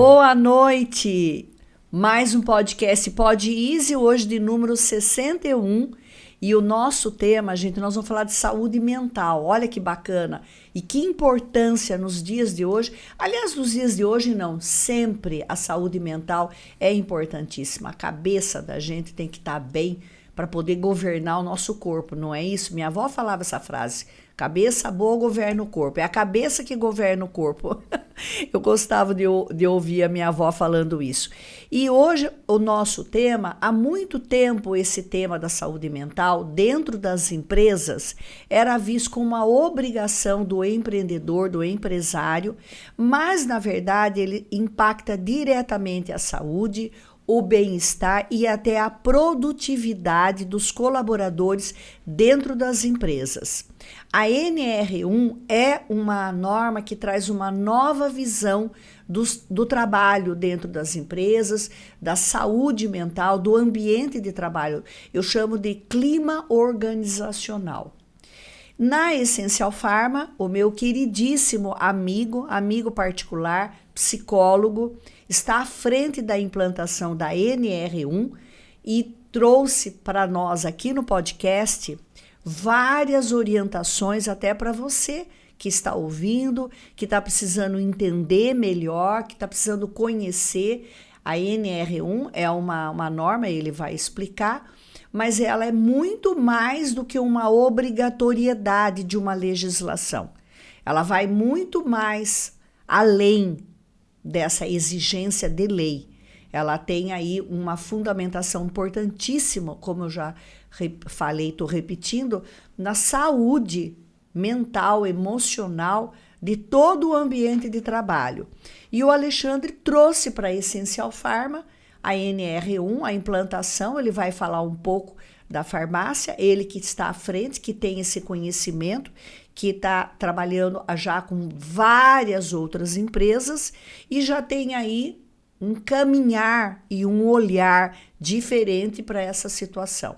Boa noite! Mais um podcast Pod Easy, hoje de número 61. E o nosso tema, gente, nós vamos falar de saúde mental. Olha que bacana. E que importância nos dias de hoje. Aliás, nos dias de hoje não, sempre a saúde mental é importantíssima. A cabeça da gente tem que estar bem para poder governar o nosso corpo, não é isso? Minha avó falava essa frase. Cabeça boa governa o corpo. É a cabeça que governa o corpo. Eu gostava de ouvir a minha avó falando isso. E hoje o nosso tema, há muito tempo esse tema da saúde mental dentro das empresas era visto como uma obrigação do empreendedor, do empresário, mas na verdade ele impacta diretamente a saúde, o bem-estar e até a produtividade dos colaboradores dentro das empresas. A NR1 é uma norma que traz uma nova visão do trabalho dentro das empresas, da saúde mental, do ambiente de trabalho. Eu chamo de clima organizacional. Na Essencial Pharma, o meu queridíssimo amigo particular, psicólogo, está à frente da implantação da NR1 e trouxe para nós aqui no podcast várias orientações até para você que está ouvindo, que está precisando entender melhor, que está precisando conhecer. A NR1 é uma norma, ele vai explicar, mas ela é muito mais do que uma obrigatoriedade de uma legislação. Ela vai muito mais além dessa exigência de lei. Ela tem aí uma fundamentação importantíssima, como eu já falei, estou repetindo, na saúde mental, emocional de todo o ambiente de trabalho. E o Alexandre trouxe para a Essencial Pharma a NR1, a implantação, ele vai falar um pouco da farmácia, ele que está à frente, que tem esse conhecimento, que está trabalhando já com várias outras empresas e já tem aí um caminhar e um olhar diferente para essa situação.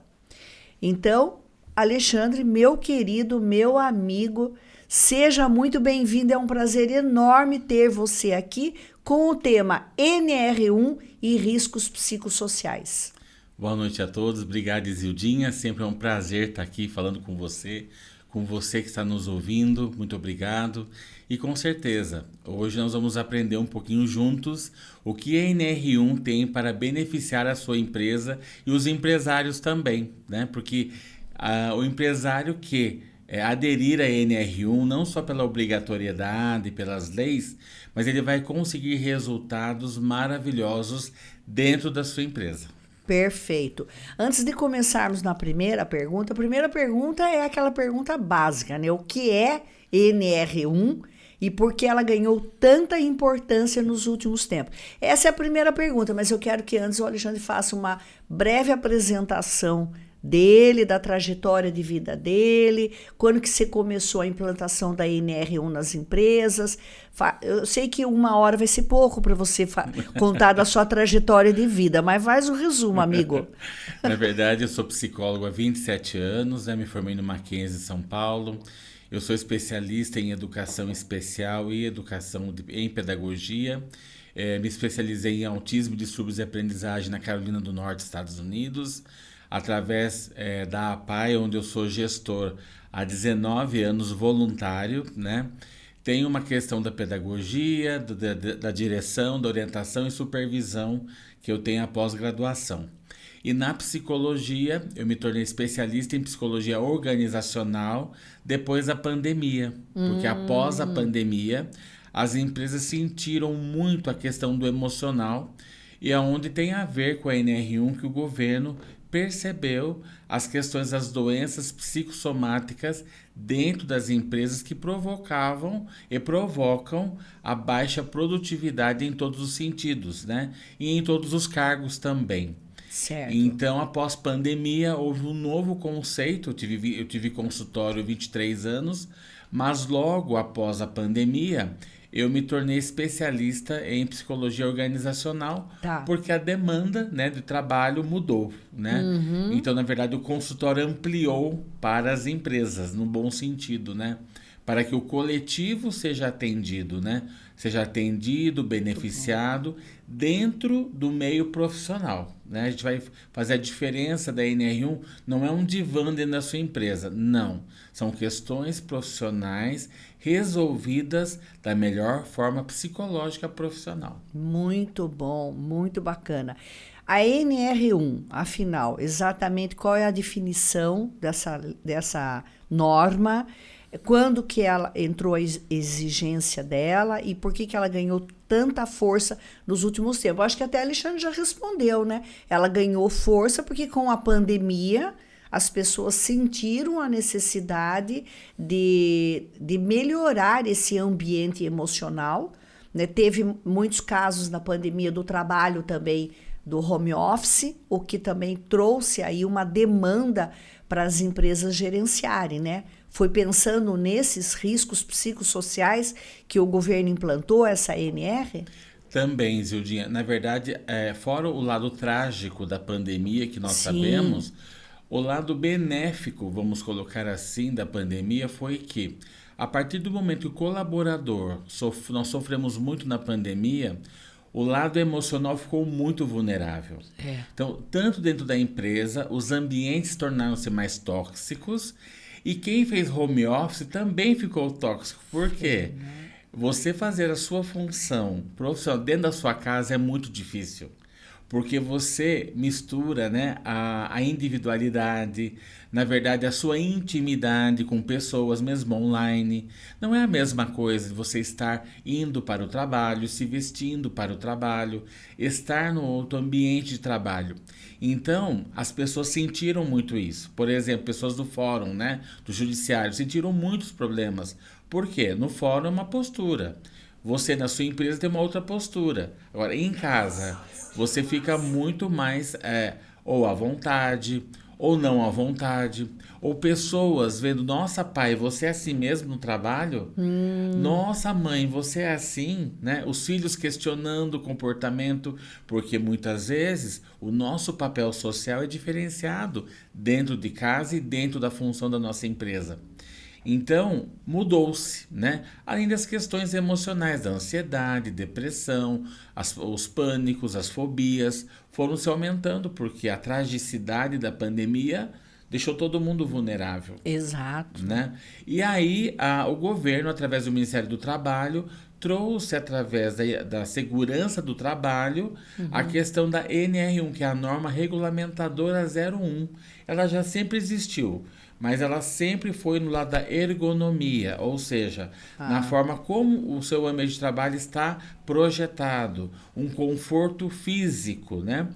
Então, Alexandre, meu querido, meu amigo, seja muito bem-vindo, é um prazer enorme ter você aqui com o tema NR1 e riscos psicossociais. Boa noite a todos, obrigado Isildinha, sempre é um prazer estar aqui falando com você que está nos ouvindo, muito obrigado. E com certeza, hoje nós vamos aprender um pouquinho juntos o que a NR1 tem para beneficiar a sua empresa e os empresários também, né? Porque o empresário que aderir à NR1, não só pela obrigatoriedade, pelas leis, mas ele vai conseguir resultados maravilhosos dentro da sua empresa. Perfeito. Antes de começarmos na primeira pergunta, a primeira pergunta é aquela pergunta básica, né? O que é NR1 e por que ela ganhou tanta importância nos últimos tempos? Essa é a primeira pergunta, mas eu quero que antes o Alexandre faça uma breve apresentação dele, da trajetória de vida dele, quando que você começou a implantação da NR1 nas empresas. Eu sei que 1 hora vai ser pouco para você contar da sua trajetória de vida, mas faz um resumo, amigo. Na verdade, eu sou psicólogo há 27 anos, me formei no Mackenzie, São Paulo. Eu sou especialista em educação especial e educação em pedagogia. Me especializei em autismo, distúrbios de aprendizagem na Carolina do Norte, Estados Unidos, através da APAE, onde eu sou gestor há 19 anos, voluntário, né? Tem uma questão da pedagogia, da direção, da orientação e supervisão que eu tenho após graduação. E na psicologia, eu me tornei especialista em psicologia organizacional depois da pandemia. Porque após a pandemia, as empresas sentiram muito a questão do emocional e é onde tem a ver com a NR1 que o governo percebeu as questões das doenças psicossomáticas dentro das empresas que provocavam e provocam a baixa produtividade em todos os sentidos, né? E em todos os cargos também. Certo. Então, após pandemia, houve um novo conceito. Eu tive consultório há 23 anos, mas logo após a pandemia, eu me tornei especialista em psicologia organizacional, porque a demanda, né, de trabalho mudou, né? Então, na verdade, o consultório ampliou para as empresas, no bom sentido, né? para que o coletivo seja atendido, né? Seja atendido, beneficiado dentro do meio profissional, né? A gente vai fazer a diferença da NR1, não é um divã dentro da sua empresa, não. São questões profissionais resolvidas da melhor forma psicológica profissional. Muito bom, muito bacana. A NR1, afinal, exatamente qual é a definição dessa norma? Quando que ela entrou a exigência dela e por que ela ganhou tanta força nos últimos tempos? Eu acho que até a Alexandre já respondeu, né? Ela ganhou força porque com a pandemia as pessoas sentiram a necessidade de melhorar esse ambiente emocional, né? Teve muitos casos na pandemia do trabalho também do home office, o que também trouxe aí uma demanda para as empresas gerenciarem, né? Foi pensando nesses riscos psicossociais que o governo implantou essa NR? Também, Zildinha. Na verdade, fora o lado trágico da pandemia que nós Sim. sabemos, o lado benéfico, vamos colocar assim, da pandemia foi que, a partir do momento que o colaborador, nós sofremos muito na pandemia, o lado emocional ficou muito vulnerável. Então, tanto dentro da empresa, os ambientes tornaram-se mais tóxicos e quem fez home office também ficou tóxico. Por quê? Você fazer a sua função profissional dentro da sua casa é muito difícil. Porque você mistura, né, a individualidade, na verdade, a sua intimidade com pessoas mesmo online. Não é a mesma coisa você estar indo para o trabalho, se vestindo para o trabalho, estar no outro ambiente de trabalho. Então, as pessoas sentiram muito isso. Por exemplo, pessoas do fórum, né, do judiciário, sentiram muitos problemas. Por quê? No fórum é uma postura. Você, na sua empresa, tem uma outra postura. Agora, em casa, você fica muito mais ou à vontade, ou não à vontade. Ou pessoas vendo, nossa, pai, você é assim mesmo no trabalho? Nossa, mãe, você é assim, né? Os filhos questionando o comportamento, porque muitas vezes o nosso papel social é diferenciado dentro de casa e dentro da função da nossa empresa. Então, mudou-se, né? Além das questões emocionais, da ansiedade, depressão, os pânicos, as fobias, foram se aumentando, porque a tragicidade da pandemia deixou todo mundo vulnerável. Exato. Né? E aí, o governo, através do Ministério do Trabalho, trouxe, através da segurança do trabalho, a questão da NR1, que é a norma regulamentadora 01. Ela já sempre existiu, mas ela sempre foi no lado da ergonomia, ou seja, na forma como o seu ambiente de trabalho está projetado, um conforto físico, né?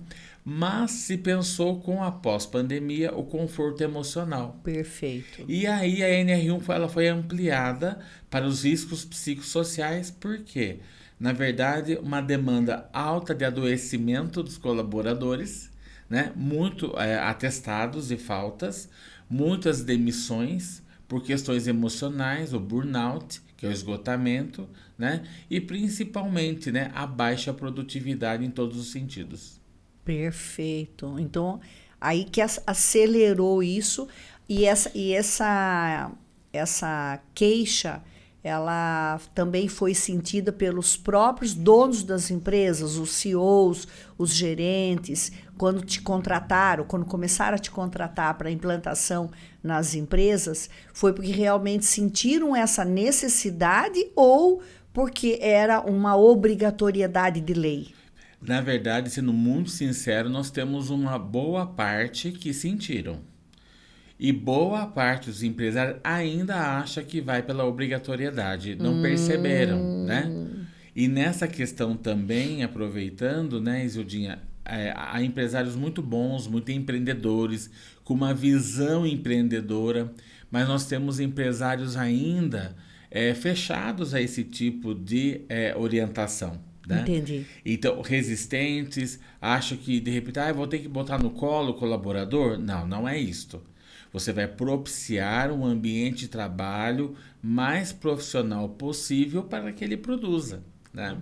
Mas se pensou com a pós-pandemia o conforto emocional. Perfeito. E aí a NR1 ela foi ampliada para os riscos psicossociais, por quê? Na verdade, uma demanda alta de adoecimento dos colaboradores, né? Muito atestados e faltas, muitas demissões por questões emocionais, o burnout, que é o esgotamento, né? E principalmente, né, a baixa produtividade em todos os sentidos. Perfeito. Então, aí que acelerou isso e essa queixa, ela também foi sentida pelos próprios donos das empresas, os CEOs, os gerentes, quando te contrataram, quando começaram a te contratar para implantação nas empresas, foi porque realmente sentiram essa necessidade ou porque era uma obrigatoriedade de lei? Na verdade, sendo muito sincero, nós temos uma boa parte que sentiram. E boa parte dos empresários ainda acha que vai pela obrigatoriedade, não perceberam, né? E nessa questão também, aproveitando, né, Isildinha, há empresários muito bons, muito empreendedores, com uma visão empreendedora, mas nós temos empresários ainda fechados a esse tipo de orientação. Né? Entendi. Então, resistentes, acham que de repente, eu vou ter que botar no colo o colaborador? Não, não é isto. Você vai propiciar um ambiente de trabalho mais profissional possível para que ele produza, né?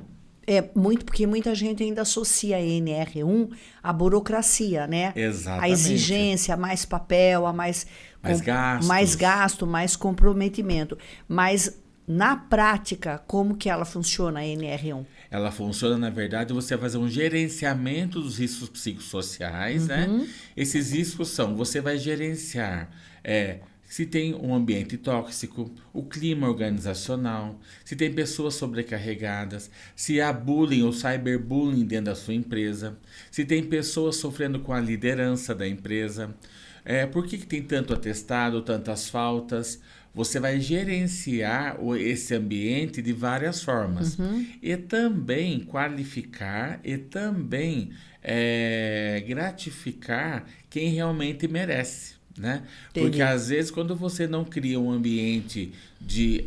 É muito, porque muita gente ainda associa a NR1 à burocracia, né? A Exatamente. exigência, a mais papel, a Mais gastos. mais gasto, mais comprometimento. Mas na prática, como que ela funciona, a NR1? Ela funciona, na verdade, você vai fazer um gerenciamento dos riscos psicossociais, né? Esses riscos são, você vai gerenciar se tem um ambiente tóxico, o clima organizacional, se tem pessoas sobrecarregadas, se há bullying ou cyberbullying dentro da sua empresa, se tem pessoas sofrendo com a liderança da empresa, por que tem tanto atestado, tantas faltas. Você vai gerenciar esse ambiente de várias formas. E também qualificar e também gratificar quem realmente merece. Né? Porque às vezes quando você não cria um ambiente de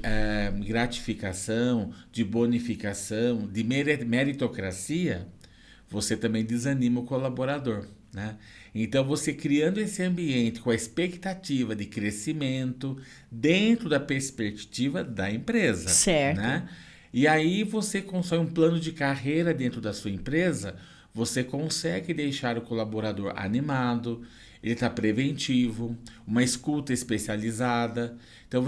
gratificação, de bonificação, de meritocracia, você também desanima o colaborador. Né? Então você criando esse ambiente com a expectativa de crescimento dentro da perspectiva da empresa. Certo. Né? E aí você constrói um plano de carreira dentro da sua empresa, você consegue deixar o colaborador animado, ele está preventivo, uma escuta especializada. Então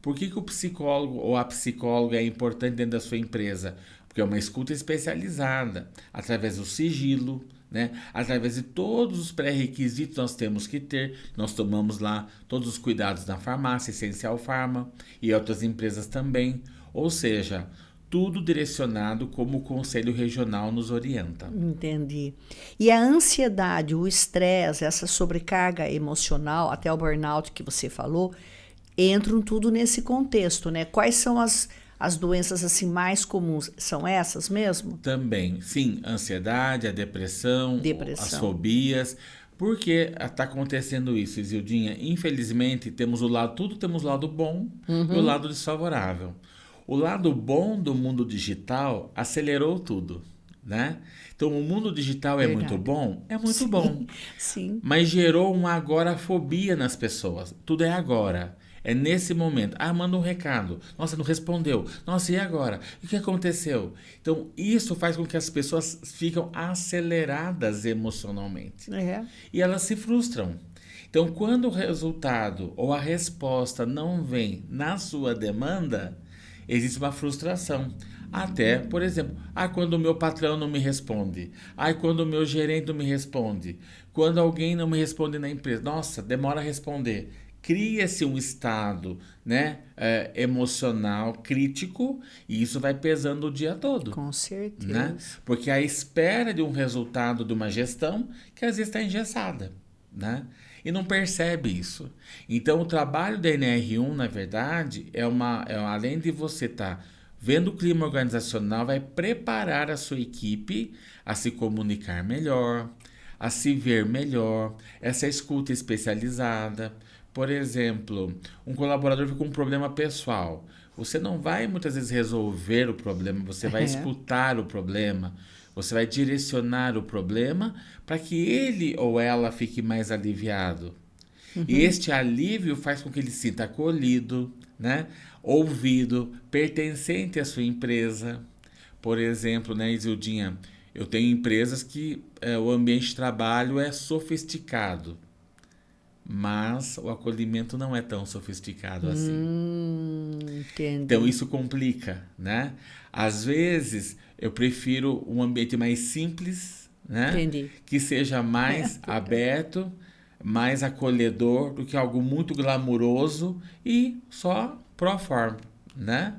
por que o psicólogo ou a psicóloga é importante dentro da sua empresa? Porque é uma escuta especializada, através do sigilo, né? Através de todos os pré-requisitos nós temos que ter. Nós tomamos lá todos os cuidados na farmácia, Essencial Pharma e outras empresas também. Ou seja, tudo direcionado como o Conselho Regional nos orienta. Entendi. E a ansiedade, o estresse, essa sobrecarga emocional, até o burnout que você falou, entram tudo nesse contexto, né? Quais são as doenças assim mais comuns? São essas mesmo? Também, sim. Ansiedade, a depressão. As fobias. Por que está acontecendo isso, Isildinha? Infelizmente, temos o lado bom e o lado desfavorável. O lado bom do mundo digital acelerou tudo, né? Então, o mundo digital é muito bom? É muito bom. Sim. Mas gerou uma agorafobia nas pessoas. Tudo é agora. É nesse momento. Manda um recado. Nossa, não respondeu. Nossa, e agora? O que aconteceu? Então, isso faz com que as pessoas ficam aceleradas emocionalmente. E elas se frustram. Então, quando o resultado ou a resposta não vem na sua demanda, existe uma frustração. Até, por exemplo, quando o meu patrão não me responde. Quando o meu gerente não me responde. Quando alguém não me responde na empresa. Nossa, demora a responder. Cria-se um estado, né, emocional crítico e isso vai pesando o dia todo. Com certeza. Né? Porque a espera de um resultado de uma gestão que às vezes está engessada. Né? E não percebe isso. Então, o trabalho da NR1, na verdade, além de você estar vendo o clima organizacional, vai preparar a sua equipe a se comunicar melhor, a se ver melhor, essa escuta especializada. Por exemplo, um colaborador fica com um problema pessoal. Você não vai muitas vezes resolver o problema, você vai escutar o problema. Você vai direcionar o problema para que ele ou ela fique mais aliviado. E este alívio faz com que ele se sinta acolhido, né? Ouvido, pertencente à sua empresa. Por exemplo, né, Isildinha, eu tenho empresas que o ambiente de trabalho é sofisticado, mas o acolhimento não é tão sofisticado assim. Entendi. Então isso complica, né? Às vezes eu prefiro um ambiente mais simples, né? Entendi. Que seja mais aberto, mais acolhedor do que algo muito glamuroso e só pro forma, né?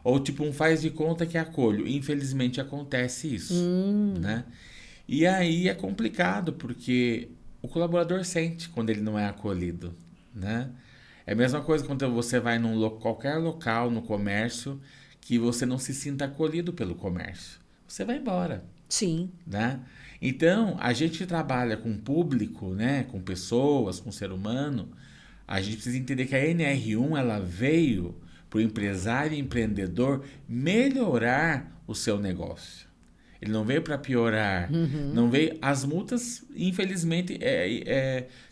Ou tipo um faz de conta que acolho. Infelizmente acontece isso, né? E aí é complicado porque o colaborador sente quando ele não é acolhido, né? É a mesma coisa quando você vai num qualquer local, no comércio, que você não se sinta acolhido pelo comércio. Você vai embora. Sim. Né? Então, a gente trabalha com público, né? Com pessoas, com ser humano. A gente precisa entender que a NR1 ela veio para o empresário e empreendedor melhorar o seu negócio. Ele não veio para piorar. Não veio. As multas, infelizmente,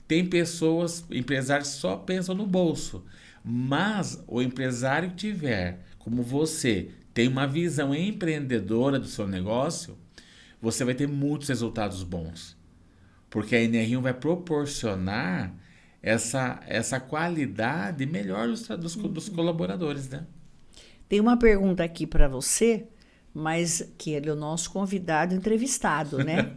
tem pessoas, empresários que só pensam no bolso. Mas o empresário que tiver, como você, tem uma visão empreendedora do seu negócio, você vai ter muitos resultados bons. Porque a NR1 vai proporcionar essa qualidade melhor dos colaboradores, né? Tem uma pergunta aqui para você, mas que ele é o nosso convidado entrevistado, né?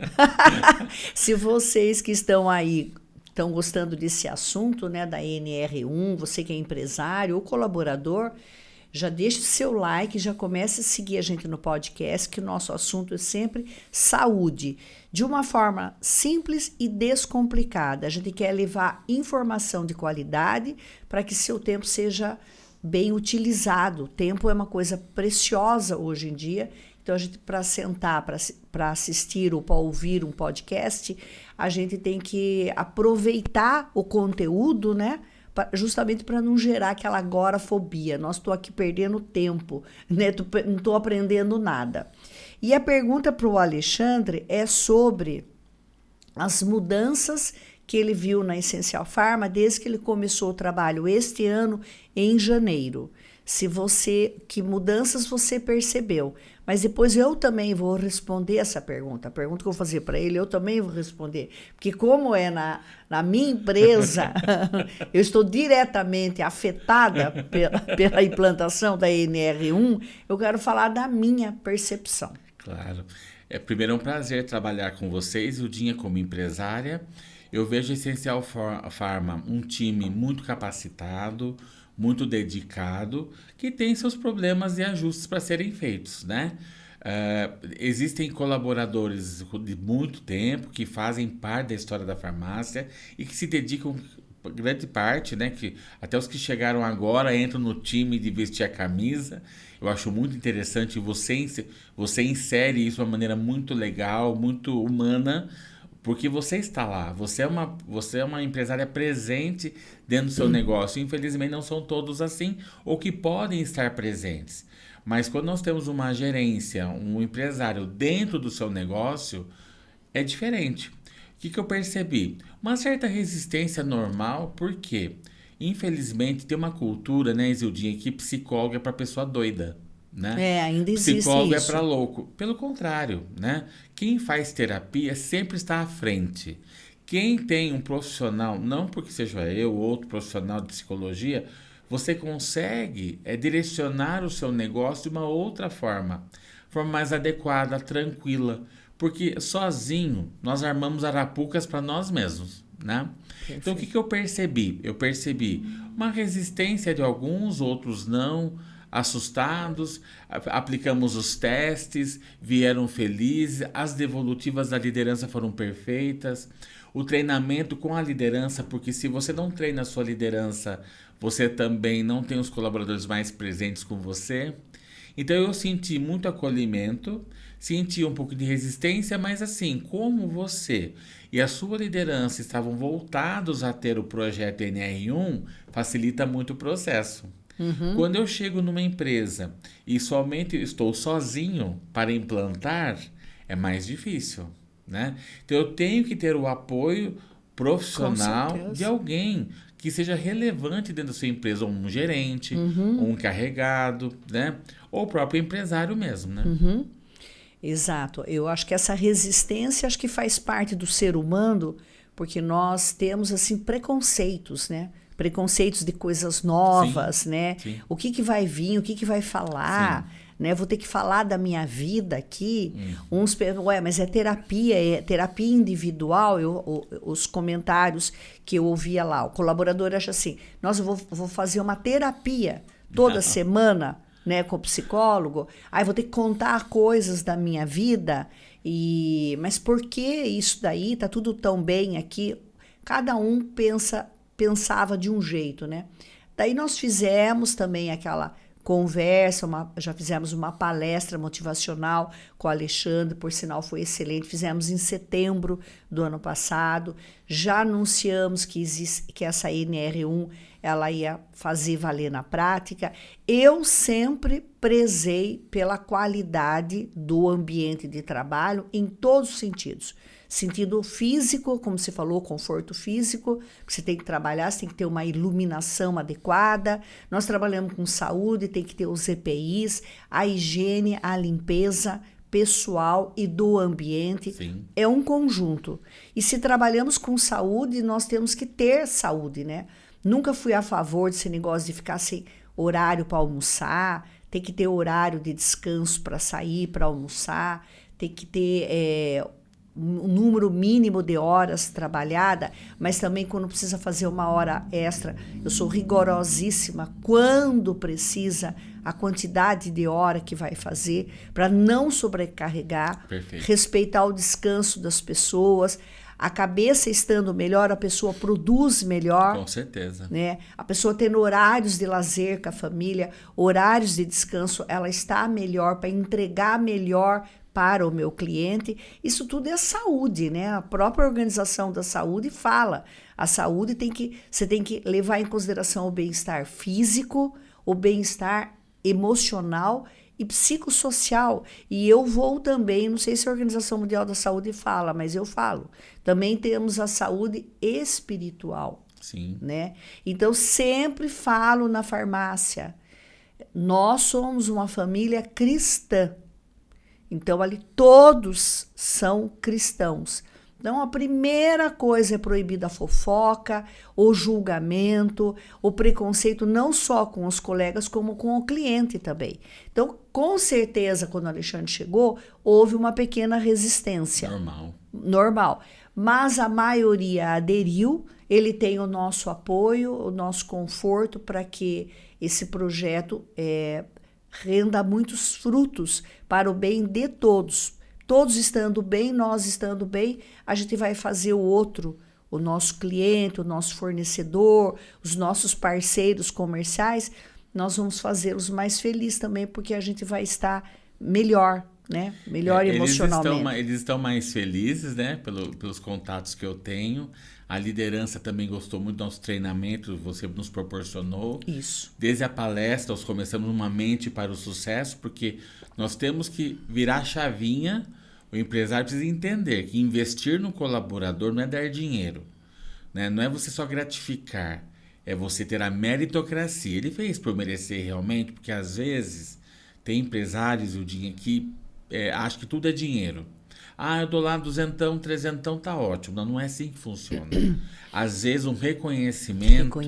Se vocês que estão aí estão gostando desse assunto, né, da NR1, você que é empresário ou colaborador, já deixe seu like, já comece a seguir a gente no podcast, que o nosso assunto é sempre saúde, de uma forma simples e descomplicada. A gente quer levar informação de qualidade para que seu tempo seja bem utilizado. O tempo é uma coisa preciosa hoje em dia, então a gente, para sentar, para assistir ou para ouvir um podcast, a gente tem que aproveitar o conteúdo, né? Justamente para não gerar aquela agorafobia. Nós estou aqui perdendo tempo, né? Não estou aprendendo nada. E a pergunta para o Alexandre é sobre as mudanças que ele viu na Essencial Pharma desde que ele começou o trabalho este ano, em janeiro. Que mudanças você percebeu? Mas depois eu também vou responder essa pergunta. A pergunta que eu vou fazer para ele, eu também vou responder. Porque como é na minha empresa, eu estou diretamente afetada pela implantação da NR1, eu quero falar da minha percepção. Claro. Primeiro é um prazer trabalhar com vocês, o Dinha como empresária. Eu vejo a Essencial Pharma um time muito capacitado, muito dedicado, que tem seus problemas e ajustes para serem feitos, né? Existem colaboradores de muito tempo que fazem parte da história da farmácia e que se dedicam grande parte, né? Que até os que chegaram agora entram no time de vestir a camisa. Eu acho muito interessante, você insere isso de uma maneira muito legal, muito humana, porque você está lá, você é uma empresária presente dentro do seu negócio. Infelizmente não são todos assim, ou que podem estar presentes. Mas quando nós temos uma gerência, um empresário dentro do seu negócio, é diferente. O que eu percebi? Uma certa resistência normal, por quê? Infelizmente tem uma cultura, né, Isildinha, que psicólogo é para pessoa doida. Né? Ainda existe psicólogo isso. É para louco. Pelo contrário, né? Quem faz terapia sempre está à frente. Quem tem um profissional, não porque seja eu ou outro profissional de psicologia, você consegue direcionar o seu negócio de uma outra forma mais adequada, tranquila. Porque sozinho nós armamos arapucas para nós mesmos, né? Perfeito. Então o que eu percebi? Eu percebi uma resistência de alguns, outros não, assustados, aplicamos os testes, vieram felizes, as devolutivas da liderança foram perfeitas, o treinamento com a liderança, porque se você não treina a sua liderança, você também não tem os colaboradores mais presentes com você. Então eu senti muito acolhimento, senti um pouco de resistência, mas assim, como você e a sua liderança estavam voltados a ter o projeto NR1, facilita muito o processo. Uhum. Quando eu chego numa empresa e somente estou sozinho para implantar, é mais difícil, né? Então eu tenho que ter o apoio profissional de alguém que seja relevante dentro da sua empresa, um gerente, um encarregado, né? Ou o próprio empresário mesmo, né? Uhum. Exato. Eu acho que essa resistência acho que faz parte do ser humano, porque nós temos assim preconceitos, né? Preconceitos de coisas novas, sim, né? Sim. O que vai vir, o que vai falar, sim, né? Vou ter que falar da minha vida aqui. Uns pensam, mas é terapia individual. Os comentários que eu ouvia lá, o colaborador acha assim, nossa, eu vou fazer uma terapia toda semana, né, com o psicólogo. Aí vou ter que contar coisas da minha vida. Mas por que isso daí? Tá tudo tão bem aqui. Cada um pensava de um jeito, né? Daí nós fizemos também aquela conversa, já fizemos uma palestra motivacional com o Alexandre, por sinal foi excelente, fizemos em setembro do ano passado, já anunciamos que essa NR1 ela ia fazer valer na prática. Eu sempre prezei pela qualidade do ambiente de trabalho em todos os sentidos. Sentido físico, como você falou, conforto físico, você tem que trabalhar, você tem que ter uma iluminação adequada. Nós trabalhamos com saúde, tem que ter os EPIs, a higiene, a limpeza pessoal e do ambiente. Sim. É um conjunto. E se trabalhamos com saúde, nós temos que ter saúde, né? Nunca fui a favor desse negócio de ficar sem horário para almoçar, tem que ter horário de descanso para sair, para almoçar, tem que ter um número mínimo de horas trabalhada, mas também quando precisa fazer uma hora extra, eu sou rigorosíssima quando precisa a quantidade de hora que vai fazer, para não sobrecarregar, Perfeito. respeitar o descanso das pessoas. A cabeça estando melhor, a pessoa produz melhor. Com certeza. Né? A pessoa tendo horários de lazer com a família, horários de descanso, ela está melhor para entregar melhor para o meu cliente. Isso tudo é saúde, né? A própria Organização da Saúde fala. A saúde você tem que levar em consideração o bem-estar físico, o bem-estar emocional e psicossocial. E eu vou também, não sei se a Organização Mundial da Saúde fala, mas eu falo. Também temos a saúde espiritual. Sim. Né? Então, sempre falo na farmácia, nós somos uma família cristã. Então, ali todos são cristãos. Então, a primeira coisa é proibida a fofoca, o julgamento, o preconceito, não só com os colegas, como com o cliente também. Então, com certeza, quando o Alexandre chegou, houve uma pequena resistência. Normal. Mas a maioria aderiu, ele tem o nosso apoio, o nosso conforto para que esse projeto renda muitos frutos para o bem de todos. Todos estando bem, nós estando bem, a gente vai fazer o outro, o nosso cliente, o nosso fornecedor, os nossos parceiros comerciais, nós vamos fazê-los mais felizes também, porque a gente vai estar melhor, né? Melhor emocionalmente. Eles estão mais felizes, né? Pelos contatos que eu tenho. A liderança também gostou muito do nosso treinamento, você nos proporcionou. Isso. Desde a palestra, nós começamos uma mente para o sucesso, porque nós temos que virar a chavinha. O empresário precisa entender que investir no colaborador não é dar dinheiro, né? Não é você só gratificar, é você ter a meritocracia. Ele fez por merecer realmente, porque às vezes tem empresários que acham que tudo é dinheiro. Eu dou lá 200, 300, tá ótimo. Não é assim que funciona. Às vezes um reconhecimento.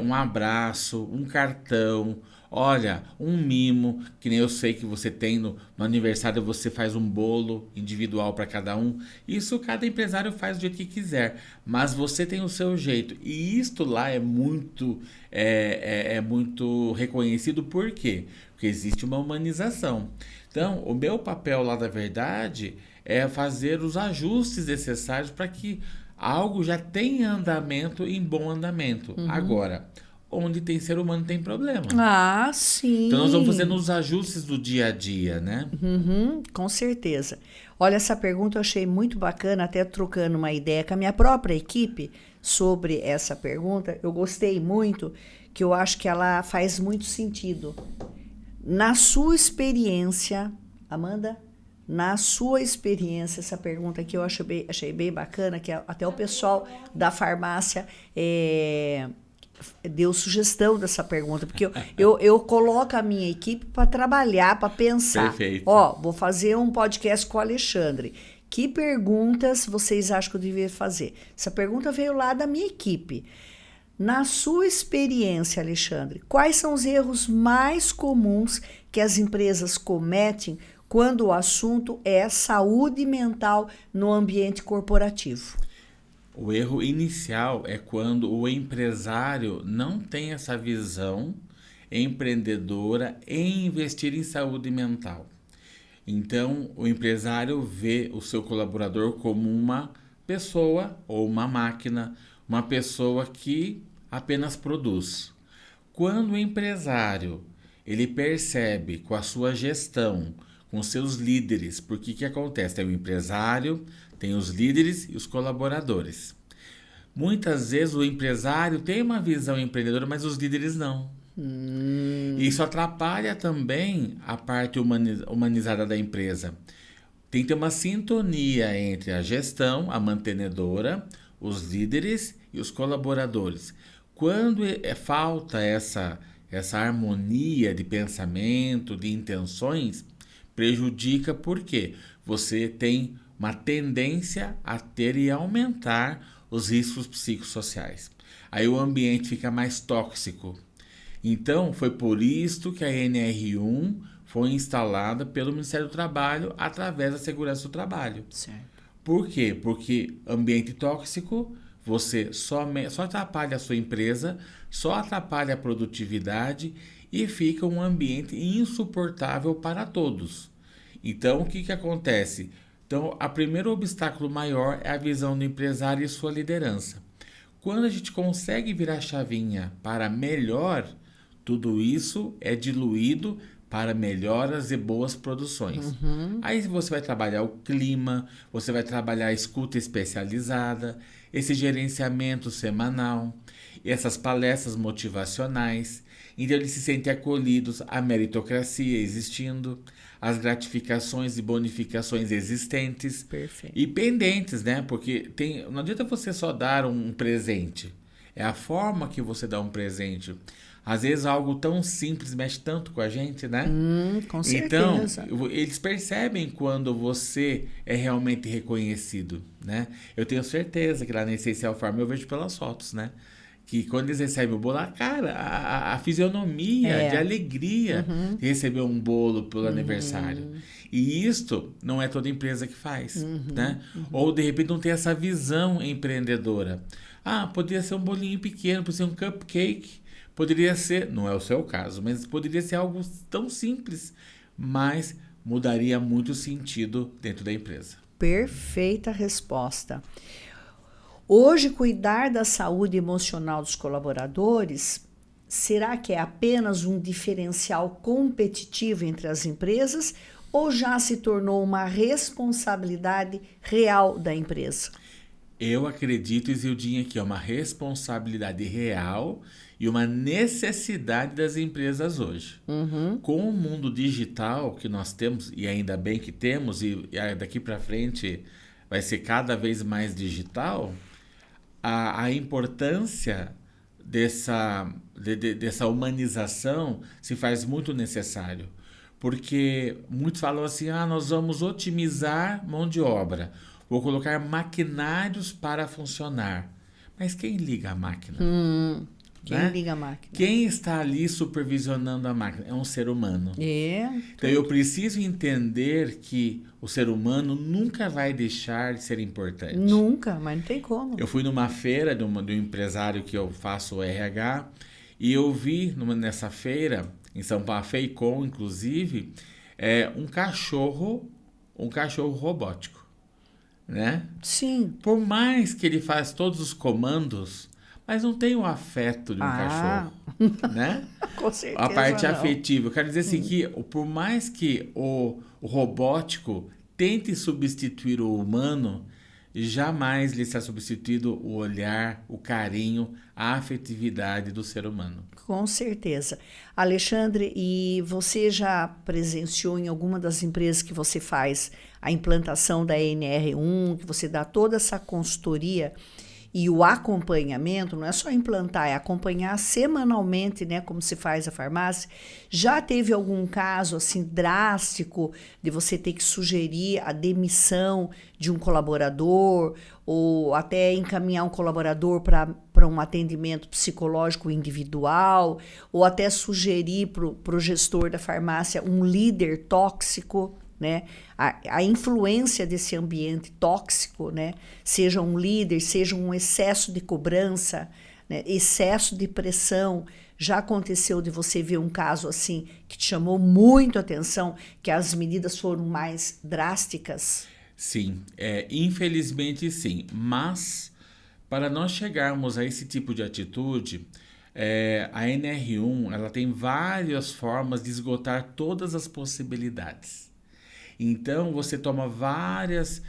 Um abraço, um cartão, olha, um mimo, que nem eu sei que você tem no aniversário, você faz um bolo individual para cada um. Isso cada empresário faz do jeito que quiser, mas você tem o seu jeito. E isto lá é muito reconhecido. Por quê? Porque existe uma humanização. Então, o meu papel lá, da verdade, é fazer os ajustes necessários para que algo já tenha andamento, em bom andamento. Uhum. Agora, onde tem ser humano tem problema. Sim. Então, nós vamos fazendo os ajustes do dia a dia, né? Uhum, com certeza. Olha, essa pergunta eu achei muito bacana, até trocando uma ideia com a minha própria equipe sobre essa pergunta. Eu gostei muito, que eu acho que ela faz muito sentido. Na sua experiência, Amanda, essa pergunta aqui eu achei bem bacana, que até o pessoal da farmácia deu sugestão dessa pergunta, porque eu coloco a minha equipe para trabalhar, para pensar. Perfeito. Vou fazer um podcast com o Alexandre. Que perguntas vocês acham que eu devia fazer? Essa pergunta veio lá da minha equipe. Na sua experiência, Alexandre, quais são os erros mais comuns que as empresas cometem quando o assunto é saúde mental no ambiente corporativo? O erro inicial é quando o empresário não tem essa visão empreendedora em investir em saúde mental. Então, o empresário vê o seu colaborador como uma pessoa ou uma máquina, uma pessoa que apenas produz. Quando o empresário ele percebe com a sua gestão, com seus líderes, porque que acontece? Tem o empresário, tem os líderes e os colaboradores. Muitas vezes o empresário tem uma visão empreendedora, mas os líderes não. Isso atrapalha também a parte humanizada da empresa. Tem que ter uma sintonia entre a gestão, a mantenedora, os líderes e os colaboradores. Quando falta essa harmonia de pensamento, de intenções, prejudica porque você tem uma tendência a ter e aumentar os riscos psicossociais. Aí o ambiente fica mais tóxico. Então, foi por isso que a NR1 foi instalada pelo Ministério do Trabalho através da Segurança do Trabalho. Certo. Por quê? Porque ambiente tóxico, você só atrapalha a sua empresa, só atrapalha a produtividade e fica um ambiente insuportável para todos. Então, o que acontece? Então, o primeiro obstáculo maior é a visão do empresário e sua liderança. Quando a gente consegue virar a chavinha para melhor, tudo isso é diluído para melhoras e boas produções. Aí você vai trabalhar o clima, você vai trabalhar a escuta especializada, esse gerenciamento semanal, essas palestras motivacionais. Então eles se sentem acolhidos, a meritocracia existindo, as gratificações e bonificações existentes. Perfeito. E pendentes, né? Porque não adianta você só dar um presente. É a forma que você dá um presente. Às vezes algo tão simples mexe tanto com a gente, né? Com certeza. Então, eles percebem quando você é realmente reconhecido, né? Eu tenho certeza que lá na Essencial Farm eu vejo pelas fotos, né? Que quando eles recebem o bolo, a fisionomia de alegria de receber um bolo pelo aniversário. E isto não é toda empresa que faz, né? Ou, de repente, não tem essa visão empreendedora. Poderia ser um bolinho pequeno, poderia ser um cupcake, poderia ser, não é o seu caso, mas poderia ser algo tão simples, mas mudaria muito o sentido dentro da empresa. Perfeita resposta. Hoje, cuidar da saúde emocional dos colaboradores, será que é apenas um diferencial competitivo entre as empresas ou já se tornou uma responsabilidade real da empresa? Eu acredito, Isildinha, que é uma responsabilidade real e uma necessidade das empresas hoje. Com o mundo digital que nós temos, e ainda bem que temos, e daqui para frente vai ser cada vez mais digital, a importância dessa humanização se faz muito necessário. Porque muitos falam assim, nós vamos otimizar mão de obra, vou colocar maquinários para funcionar. Mas quem liga a máquina? Quem liga a máquina? Quem está ali supervisionando a máquina? É um ser humano. Então eu preciso entender que o ser humano nunca vai deixar de ser importante. Nunca, mas não tem como. Eu fui numa feira de um empresário que eu faço o RH e eu vi nessa feira, em São Paulo, a FEICOM, inclusive, um cachorro robótico, né? Sim. Por mais que ele faz todos os comandos, mas não tem o afeto de um cachorro, né? Com certeza a parte não. afetiva. Eu quero dizer assim que, por mais que o robótico tente substituir o humano, jamais lhe será substituído o olhar, o carinho, a afetividade do ser humano. Com certeza. Alexandre, e você já presenciou em alguma das empresas que você faz a implantação da NR1, que você dá toda essa consultoria e o acompanhamento, não é só implantar, é acompanhar semanalmente, né, como se faz a farmácia. Já teve algum caso assim drástico de você ter que sugerir a demissão de um colaborador ou até encaminhar um colaborador para um atendimento psicológico individual ou até sugerir para o gestor da farmácia um líder tóxico? Né? A influência desse ambiente tóxico, né? Seja um líder, seja um excesso de cobrança, né? Excesso de pressão. Já aconteceu de você ver um caso assim que te chamou muito a atenção, que as medidas foram mais drásticas? Sim, infelizmente sim, mas para nós chegarmos a esse tipo de atitude, a NR1 ela tem várias formas de esgotar todas as possibilidades. Então, você toma várias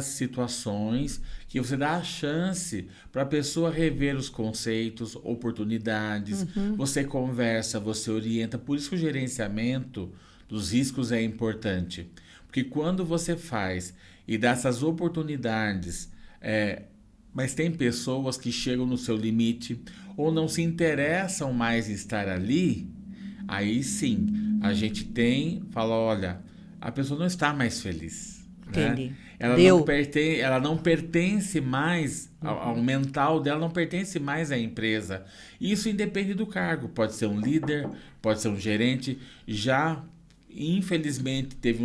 situações que você dá a chance para a pessoa rever os conceitos, oportunidades, você conversa, você orienta. Por isso que o gerenciamento dos riscos é importante. Porque quando você faz e dá essas oportunidades, mas tem pessoas que chegam no seu limite ou não se interessam mais em estar ali, aí sim, a gente fala, olha, a pessoa não está mais feliz. Entendi. Né? Ela não pertence mais, ao mental dela não pertence mais à empresa. Isso independe do cargo, pode ser um líder, pode ser um gerente. Já, infelizmente, teve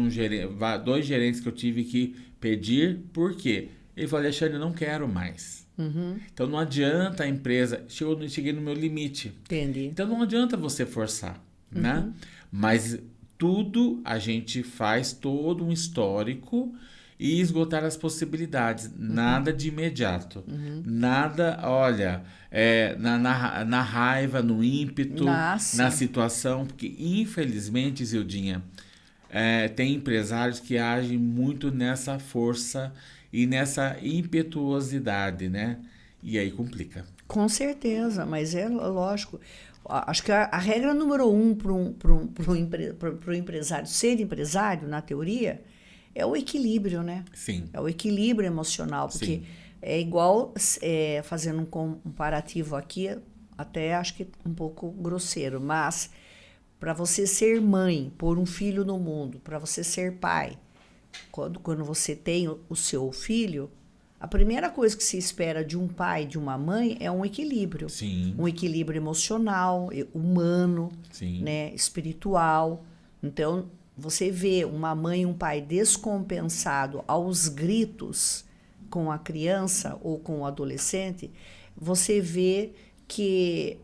2 gerentes que eu tive que pedir, por quê? Ele falou, Alexandre, eu não quero mais. Então não adianta a empresa, cheguei no meu limite. Entendi. Então não adianta você forçar, né? Mas tudo a gente faz todo um histórico e esgotar as possibilidades. Nada de imediato. Nada, olha, na raiva, no ímpeto, na situação. Porque, infelizmente, Zildinha, tem empresários que agem muito nessa força e nessa impetuosidade, né? E aí complica. Com certeza, mas é lógico. Acho que a regra número 1 para o empresário ser empresário, na teoria, é o equilíbrio, né? Sim. É o equilíbrio emocional, porque Sim. é igual, fazendo um comparativo aqui, até acho que um pouco grosseiro, mas para você ser mãe, pôr um filho no mundo, para você ser pai, quando você tem o seu filho, a primeira coisa que se espera de um pai e de uma mãe é um equilíbrio. Sim. Um equilíbrio emocional, humano, Sim. né, espiritual. Então, você vê uma mãe e um pai descompensado aos gritos com a criança ou com o adolescente, você vê que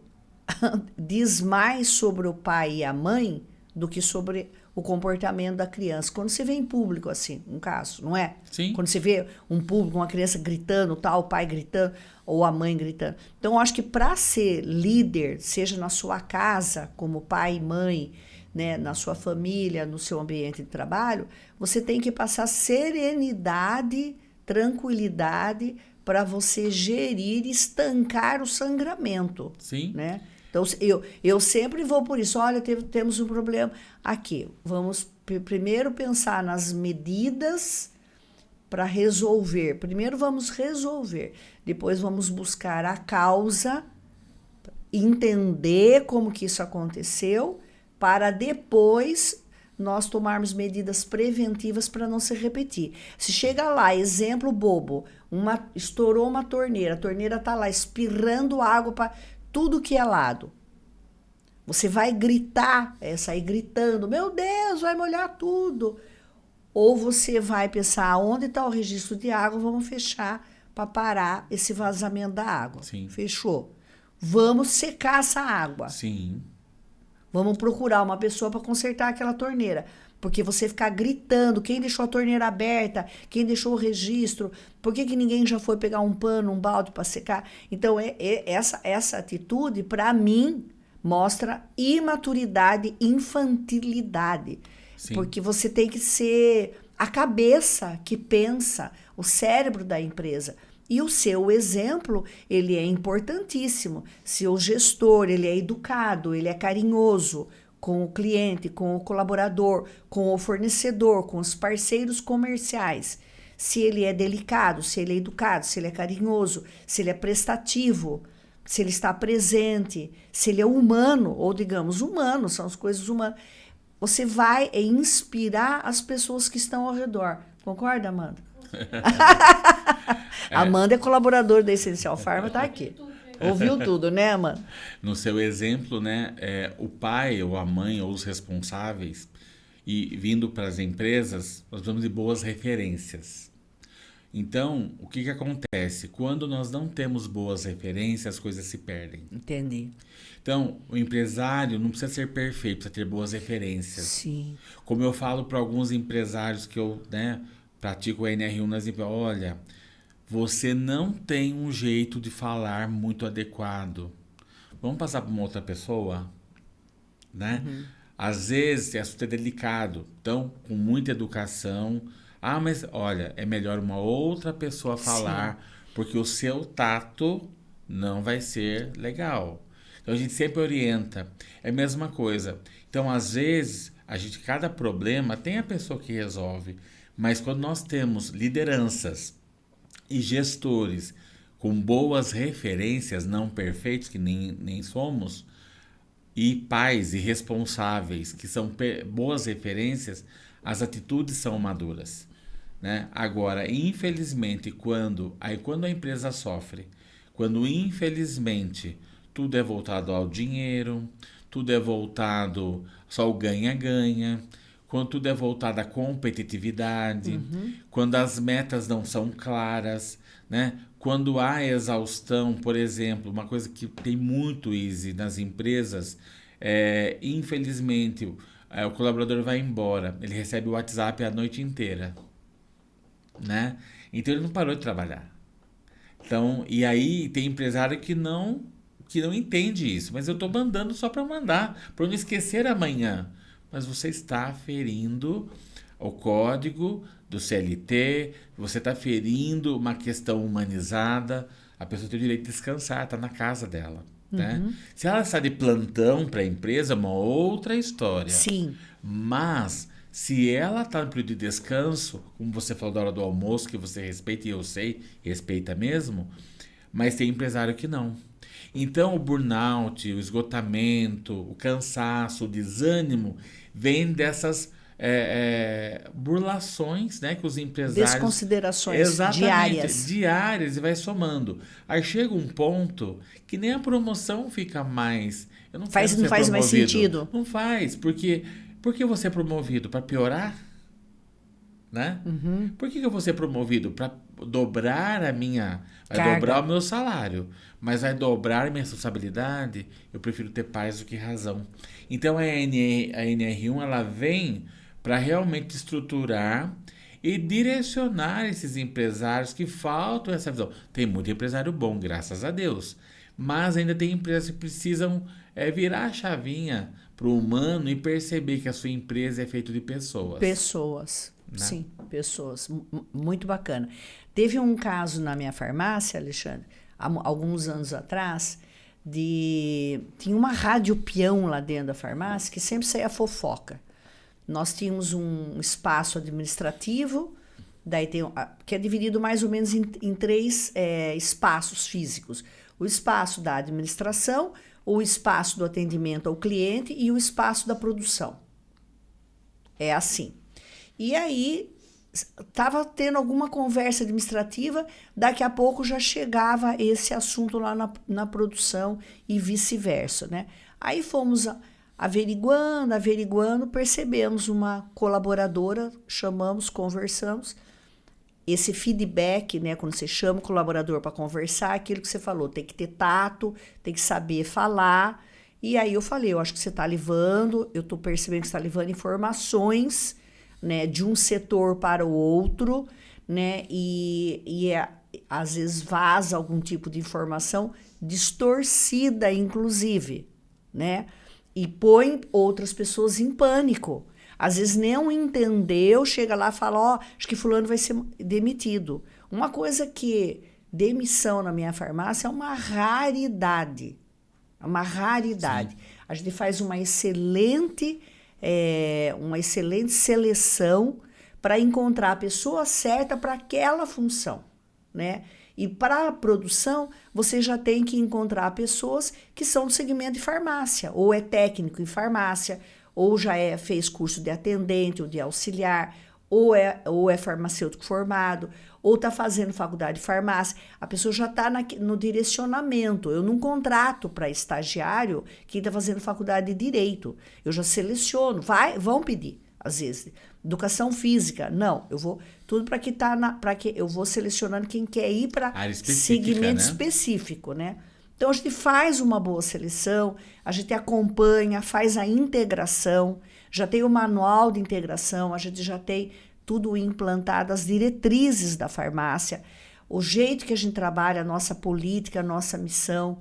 diz mais sobre o pai e a mãe do que sobre o comportamento da criança. Quando você vê em público, assim, um caso, não é? Sim. Quando você vê um público, uma criança gritando, tal, o pai gritando, ou a mãe gritando. Então, eu acho que para ser líder, seja na sua casa, como pai e mãe, né, na sua família, no seu ambiente de trabalho, você tem que passar serenidade, tranquilidade, para você gerir e estancar o sangramento. Sim. Né? Então, eu sempre vou por isso. Olha, temos um problema aqui. Vamos primeiro pensar nas medidas para resolver. Primeiro vamos resolver. Depois vamos buscar a causa, entender como que isso aconteceu, para depois nós tomarmos medidas preventivas para não se repetir. Se chega lá, exemplo bobo, estourou uma torneira, a torneira está lá espirrando água para tudo que é lado. Você vai gritar, sair gritando, meu Deus, vai molhar tudo. Ou você vai pensar, onde está o registro de água, vamos fechar para parar esse vazamento da água. Sim. Fechou. Vamos secar essa água. Sim. Vamos procurar uma pessoa para consertar aquela torneira. Porque você ficar gritando, quem deixou a torneira aberta, quem deixou o registro, por que ninguém já foi pegar um pano, um balde para secar? Então, essa atitude, para mim, mostra imaturidade, infantilidade. Sim. Porque você tem que ser a cabeça que pensa, o cérebro da empresa. E o seu exemplo, ele é importantíssimo. Se o gestor, ele é educado, ele é carinhoso com o cliente, com o colaborador, com o fornecedor, com os parceiros comerciais, se ele é delicado, se ele é educado, se ele é carinhoso, se ele é prestativo, se ele está presente, se ele é humano, ou digamos, humano, são as coisas humanas, você vai inspirar as pessoas que estão ao redor. Concorda, Amanda? Amanda é colaboradora da Essencial Pharma, tá aqui. Ouviu tudo, né, Amanda? No seu exemplo, né, o pai ou a mãe ou os responsáveis, e vindo para as empresas, nós vamos de boas referências. Então, o que acontece? Quando nós não temos boas referências, as coisas se perdem. Entendi. Então, o empresário não precisa ser perfeito, precisa ter boas referências. Sim. Como eu falo para alguns empresários que eu, pratico o NR1 nas empresas, olha, você não tem um jeito de falar muito adequado. Vamos passar para uma outra pessoa, né? Às vezes, esse assunto é delicado. Então, com muita educação. Ah, mas olha, é melhor uma outra pessoa falar, porque o seu tato não vai ser legal. Então, a gente sempre orienta. É a mesma coisa. Então, às vezes, cada problema tem a pessoa que resolve. Mas quando nós temos lideranças e gestores com boas referências, não perfeitos, que nem somos, e pais e responsáveis, que são boas referências, as atitudes são maduras, né? Agora, infelizmente, quando a empresa sofre, quando infelizmente tudo é voltado ao dinheiro, tudo é voltado só ao ganha-ganha, quando tudo é voltado à competitividade, quando as metas não são claras, né? Quando há exaustão, por exemplo, uma coisa que tem muito easy nas empresas, infelizmente, o colaborador vai embora, ele recebe o WhatsApp a noite inteira, né? Então ele não parou de trabalhar. Então, e aí tem empresário que não entende isso, mas eu estou mandando só para mandar, para não esquecer amanhã. Mas você está ferindo o código do CLT, você está ferindo uma questão humanizada, a pessoa tem o direito de descansar, está na casa dela. Né? Se ela está de plantão para a empresa, é uma outra história. Sim. Mas se ela está no período de descanso, como você falou da hora do almoço, que você respeita, e eu sei, respeita mesmo, mas tem empresário que não. Então o burnout, o esgotamento, o cansaço, o desânimo vem dessas burlações, né, que os empresários... Desconsiderações diárias. E vai somando. Aí chega um ponto que nem a promoção fica mais... Eu não faz mais sentido. Não faz, porque você é promovido? Para piorar? Né? Por que eu vou ser promovido? Para dobrar a minha... Vai dobrar o meu salário, mas vai dobrar a minha responsabilidade. Eu prefiro ter paz do que razão. Então a NR1 ela vem para realmente estruturar e direcionar esses empresários que faltam essa visão. Tem muito empresário bom, graças a Deus, mas ainda tem empresas que precisam virar a chavinha para o humano e perceber que a sua empresa é feita de pessoas. Pessoas. Né? Sim, pessoas. Muito bacana. Teve um caso na minha farmácia, Alexandre, há alguns anos atrás, tinha uma rádio peão lá dentro da farmácia que sempre saía fofoca. Nós tínhamos um espaço administrativo, daí que é dividido mais ou menos em 3 espaços físicos. O espaço da administração, o espaço do atendimento ao cliente e o espaço da produção. É assim. E aí, estava tendo alguma conversa administrativa, daqui a pouco já chegava esse assunto lá na produção e vice-versa, né? Aí fomos averiguando, percebemos uma colaboradora, chamamos, conversamos. Esse feedback, né, quando você chama o colaborador para conversar, aquilo que você falou, tem que ter tato, tem que saber falar. E aí eu falei, eu acho que você está levando, eu estou percebendo que você está levando informações, né, de um setor para o outro, né, e às vezes vaza algum tipo de informação distorcida, inclusive, né, e põe outras pessoas em pânico. Às vezes não entendeu, chega lá e fala, acho que fulano vai ser demitido. Uma coisa que demissão na minha farmácia é uma raridade. É uma raridade. Sim. A gente faz uma excelente seleção para encontrar a pessoa certa para aquela função, né? E para a produção, você já tem que encontrar pessoas que são do segmento de farmácia, ou é técnico em farmácia, ou já fez curso de atendente ou de auxiliar, ou é farmacêutico formado, ou está fazendo faculdade de farmácia. A pessoa já está no direcionamento. Eu não contrato para estagiário quem está fazendo faculdade de direito. Eu já seleciono. Vão pedir, às vezes. Educação física, não. Eu vou tudo para que eu vou selecionando quem quer ir para segmento específico, né? Então a gente faz uma boa seleção, a gente acompanha, faz a integração, já tem o manual de integração, a gente já tem tudo implantado, as diretrizes da farmácia, o jeito que a gente trabalha, a nossa política, a nossa missão.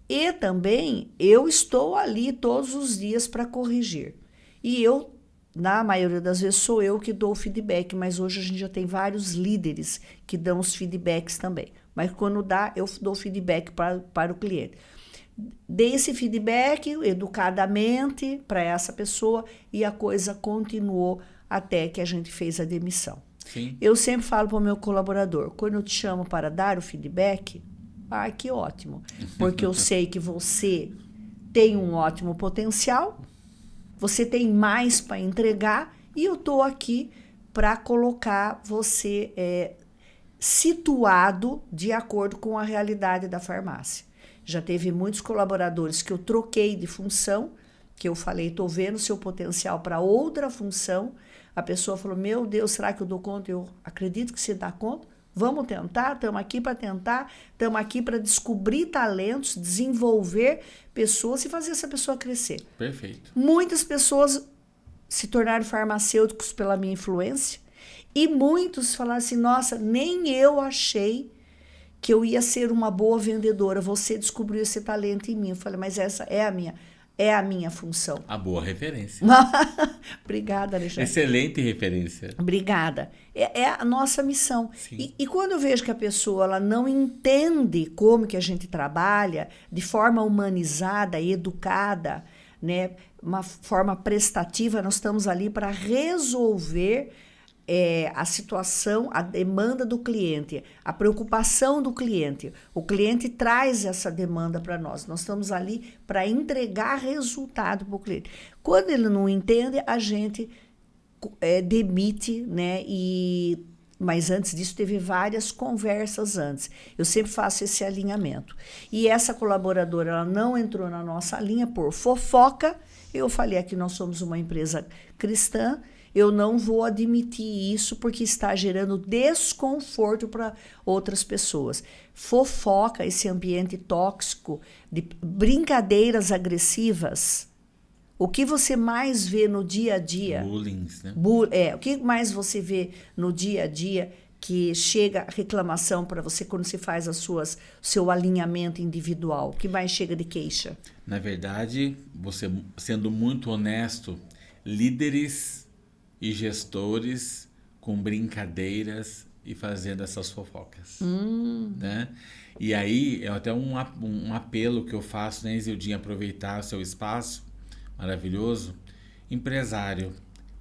E também eu estou ali todos os dias para corrigir. E eu, na maioria das vezes, sou eu que dou o feedback, mas hoje a gente já tem vários líderes que dão os feedbacks também. Mas quando dá, eu dou feedback para o cliente. Dei esse feedback educadamente para essa pessoa e a coisa continuou até que a gente fez a demissão. Sim. Eu sempre falo para o meu colaborador, quando eu te chamo para dar o feedback, que ótimo, porque eu sei que você tem um ótimo potencial, você tem mais para entregar e eu estou aqui para colocar você situado de acordo com a realidade da farmácia. Já teve muitos colaboradores que eu troquei de função, que eu falei, estou vendo seu potencial para outra função. A pessoa falou, meu Deus, será que eu dou conta? Eu acredito que você dá conta. Vamos tentar, estamos aqui para tentar, estamos aqui para descobrir talentos, desenvolver pessoas e fazer essa pessoa crescer. Perfeito. Muitas pessoas se tornaram farmacêuticos pela minha influência e muitos falaram assim, nossa, nem eu achei que eu ia ser uma boa vendedora, você descobriu esse talento em mim. Eu falei, mas essa é a minha função. A boa referência. Obrigada, Alexandre. Excelente referência. Obrigada. É a nossa missão. Sim. E quando eu vejo que a pessoa ela não entende como que a gente trabalha de forma humanizada, educada, né, uma forma prestativa, nós estamos ali para resolver a situação, a demanda do cliente, a preocupação do cliente. O cliente traz essa demanda para nós. Nós estamos ali para entregar resultado para o cliente. Quando ele não entende, a gente demite, né? Mas antes disso, teve várias conversas antes. Eu sempre faço esse alinhamento. E essa colaboradora, ela não entrou na nossa linha por fofoca. Eu falei aqui, nós somos uma empresa cristã. Eu não vou admitir isso porque está gerando desconforto para outras pessoas. Fofoca, esse ambiente tóxico, de brincadeiras agressivas. O que você mais vê no dia a dia? Bullying, né? O que mais você vê no dia a dia que chega reclamação para você quando você faz seu alinhamento individual? O que mais chega de queixa? Na verdade, você sendo muito honesto, líderes e gestores com brincadeiras e fazendo essas fofocas. Né? E aí, é até um apelo que eu faço, né, Isildinha, aproveitar o seu espaço maravilhoso. Empresário,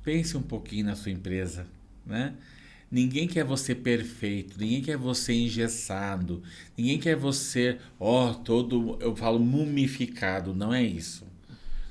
pense um pouquinho na sua empresa, né? Ninguém quer você perfeito, ninguém quer você engessado, ninguém quer você, eu falo mumificado, não é isso.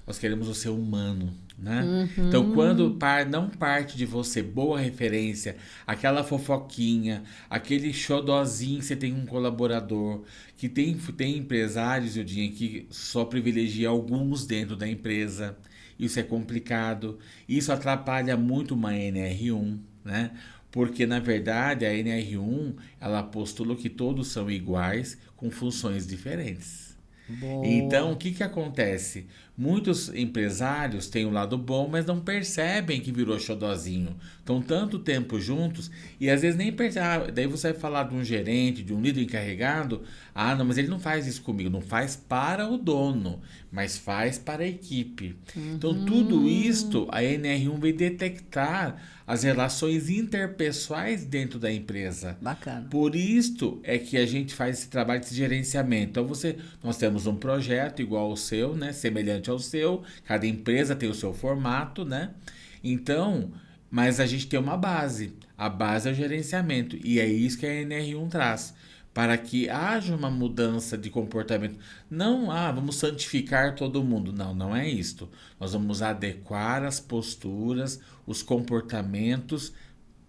Nós queremos você humano, né? Então, quando não parte de você boa referência, aquela fofoquinha, aquele xodozinho que você tem um colaborador, que tem empresários, eu digo, que só privilegia alguns dentro da empresa, isso é complicado, isso atrapalha muito uma NR1, né? Porque, na verdade, a NR1, ela postula que todos são iguais, com funções diferentes. Boa. Então, o que acontece? Muitos empresários têm o lado bom, mas não percebem que virou xodozinho. Estão tanto tempo juntos e às vezes nem percebem. Daí você vai falar de um gerente, de um líder encarregado. Ah, não, mas ele não faz isso comigo. Não faz para o dono, mas faz para a equipe. Então, tudo isto a NR1 vai detectar as relações interpessoais dentro da empresa. Bacana. Por isto é que a gente faz esse trabalho de gerenciamento. Então, nós temos um projeto igual ao seu, né? Semelhante ao seu. Cada empresa tem o seu formato, né? Então, mas a gente tem uma base. A base é o gerenciamento. E é isso que a NR1 traz. Para que haja uma mudança de comportamento. Não, vamos santificar todo mundo. Não, não é isto. Nós vamos adequar as posturas, os comportamentos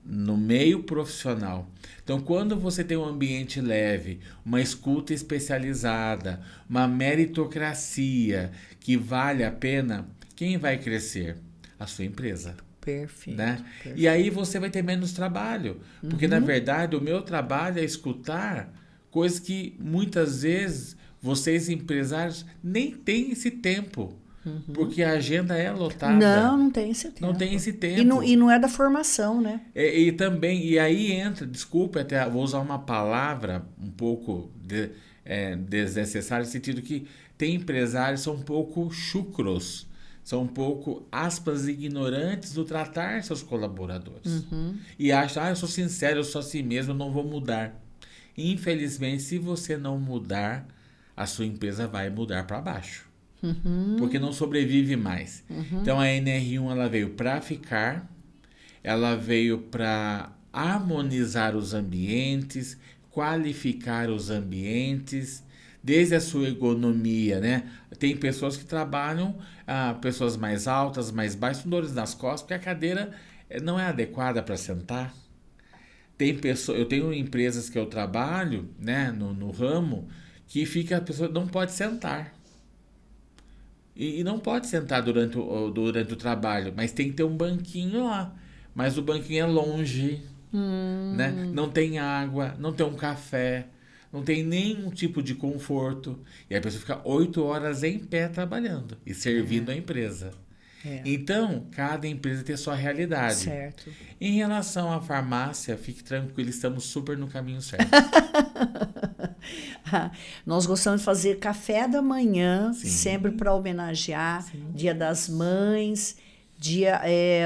no meio profissional. Então, quando você tem um ambiente leve, uma escuta especializada, uma meritocracia que vale a pena, quem vai crescer? A sua empresa. Perfeito, Né? perfeito. E aí você vai ter menos trabalho. Porque, na verdade, o meu trabalho é escutar coisas que, muitas vezes, vocês empresários nem têm esse tempo. Porque a agenda é lotada. Não tem esse tempo. Não tem esse tempo. E não é da formação, né? E aí entra, desculpa, até vou usar uma palavra um pouco desnecessária, no sentido que tem empresários que são um pouco chucros, são um pouco, aspas, ignorantes do tratar seus colaboradores. E acham, eu sou sincero, eu sou assim mesmo, eu não vou mudar. Infelizmente, se você não mudar, a sua empresa vai mudar para baixo. Porque não sobrevive mais. Então, a NR1 ela veio para ficar, ela veio para harmonizar os ambientes, qualificar os ambientes, desde a sua ergonomia, né? Tem pessoas que trabalham, pessoas mais altas, mais baixas, com dores nas costas, porque a cadeira não é adequada para sentar. Eu tenho empresas que eu trabalho, né, no ramo, que a pessoa não pode sentar. E não pode sentar durante o trabalho, mas tem que ter um banquinho lá. Mas o banquinho é longe, né? Não tem água, não tem um café, não tem nenhum tipo de conforto. E a pessoa fica 8 horas em pé trabalhando e servindo a empresa. Então, cada empresa tem a sua realidade. Certo. Em relação à farmácia, fique tranquilo, estamos super no caminho certo. Nós gostamos de fazer café da manhã, sempre para homenagear Dia das Mães,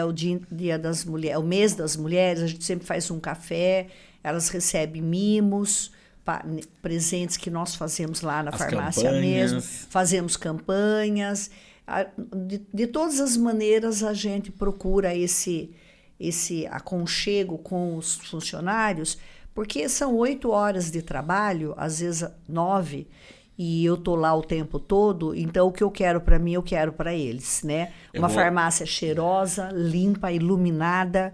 o dia das mulheres, o mês das mulheres, a gente sempre faz um café, elas recebem mimos, presentes que nós fazemos lá na farmácia mesmo, fazemos campanhas. De todas as maneiras, a gente procura esse aconchego com os funcionários, porque são 8 horas de trabalho, às vezes 9, e eu tô lá o tempo todo, então o que eu quero para mim, eu quero para eles, né? Farmácia cheirosa, limpa, iluminada.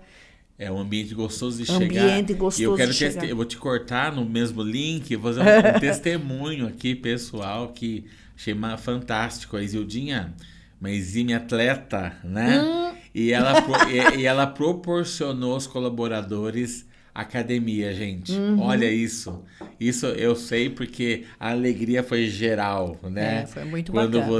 É um ambiente gostoso de chegar. Ambiente gostoso de chegar. Eu vou te cortar no mesmo link, vou fazer um testemunho aqui, pessoal, que achei fantástico. A Isildinha, uma exímia atleta, né? E ela proporcionou aos colaboradores academia, gente. Olha isso. Isso eu sei porque a alegria foi geral, né? Foi muito Quando bacana.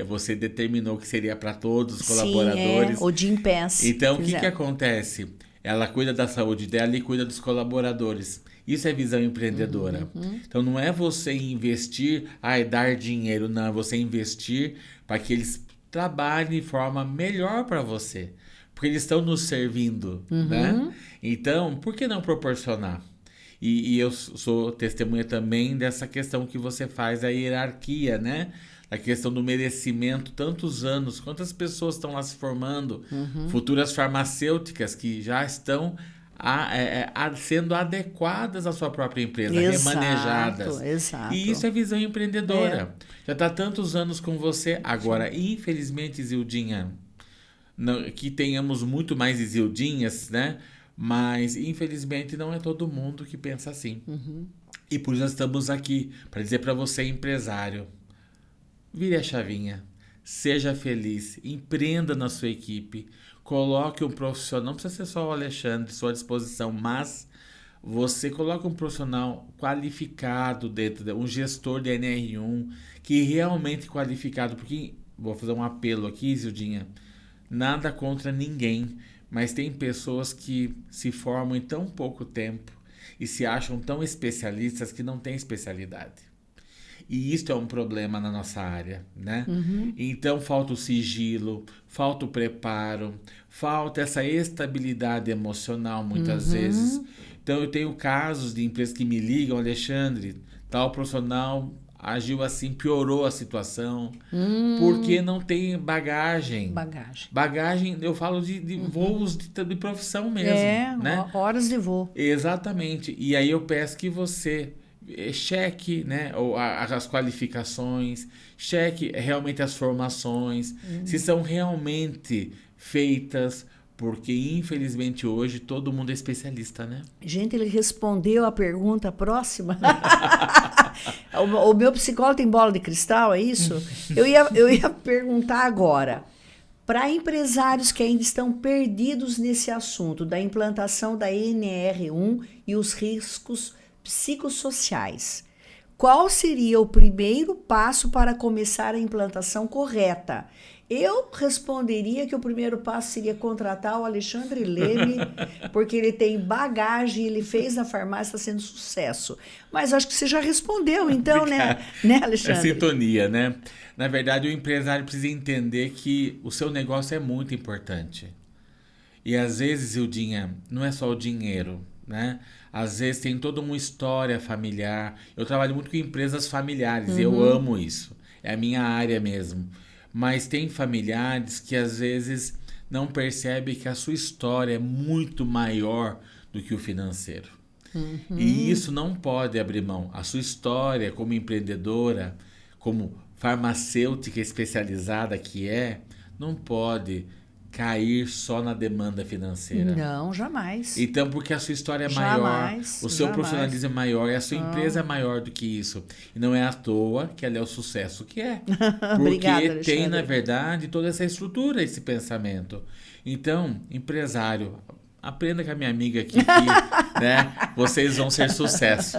você determinou que seria para todos os colaboradores. O Jim Pass. Então, o que acontece? Ela cuida da saúde dela e cuida dos colaboradores. Isso é visão empreendedora. Então, não é você investir, dar dinheiro, não. É você investir para que eles trabalhem de forma melhor para você. Porque eles estão nos servindo, né? Então, por que não proporcionar? E eu sou testemunha também dessa questão que você faz, a hierarquia, né? A questão do merecimento, tantos anos, quantas pessoas estão lá se formando, futuras farmacêuticas que já estão sendo adequadas à sua própria empresa, remanejadas. Exato. E isso é visão empreendedora. Já está tantos anos com você. Agora, infelizmente, Isildinha, que tenhamos muito mais Isildinhas, né? Mas, infelizmente, não é todo mundo que pensa assim. E por isso nós estamos aqui, para dizer para você, empresário, vire a chavinha, seja feliz, empreenda na sua equipe, coloque um profissional, não precisa ser só o Alexandre, sua disposição, mas você coloque um profissional qualificado dentro, um gestor de NR1, que realmente qualificado, porque, vou fazer um apelo aqui, Isildinha, nada contra ninguém, mas tem pessoas que se formam em tão pouco tempo e se acham tão especialistas que não têm especialidade. E isso é um problema na nossa área, né? Então, falta o sigilo, falta o preparo, falta essa estabilidade emocional, muitas vezes. Então, eu tenho casos de empresas que me ligam, Alexandre, tal profissional agiu assim, piorou a situação, porque não tem bagagem. Bagagem, eu falo de voos de profissão mesmo, né? Horas de voo. Exatamente. E aí eu peço que você cheque, né, as qualificações, cheque realmente as formações, se são realmente feitas, porque infelizmente hoje todo mundo é especialista, né? Gente, ele respondeu a pergunta próxima. O meu psicólogo tem bola de cristal, é isso? Eu ia perguntar agora, para empresários que ainda estão perdidos nesse assunto da implantação da NR1 e os riscos psicossociais, qual seria o primeiro passo para começar a implantação correta? Eu responderia que o primeiro passo seria contratar o Alexandre Leme, porque ele tem bagagem, ele fez na farmácia, está sendo sucesso. Mas acho que você já respondeu, então, né, É Alexandre? sintonia, né? Na verdade, o empresário precisa entender que o seu negócio é muito importante. E às vezes, Ildinha, não é só o dinheiro, né? Às vezes tem toda uma história familiar. Eu trabalho muito com empresas familiares e eu amo isso. É a minha área mesmo. Mas tem familiares que às vezes não percebem que a sua história é muito maior do que o financeiro. E isso não pode abrir mão. A sua história como empreendedora, como farmacêutica especializada que é, não pode cair só na demanda financeira. Não, jamais. Então, porque a sua história é maior, Jamais, o seu jamais. profissionalismo é maior e a sua empresa é maior do que isso. E não é à toa que ela é o sucesso que é. Obrigada, Porque Alexandre. tem, na verdade, toda essa estrutura, esse pensamento. Então, empresário, aprenda com a minha amiga aqui que, né, vocês vão ser sucesso.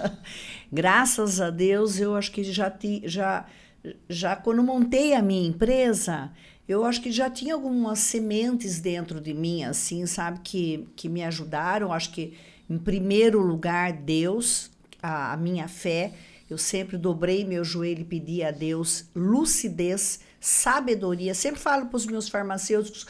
Graças a Deus, eu acho que já quando montei a minha empresa, eu acho que já tinha algumas sementes dentro de mim, assim, sabe, que me ajudaram. Acho que, em primeiro lugar, Deus, a minha fé. Eu sempre dobrei meu joelho e pedi a Deus lucidez, sabedoria. Sempre falo para os meus farmacêuticos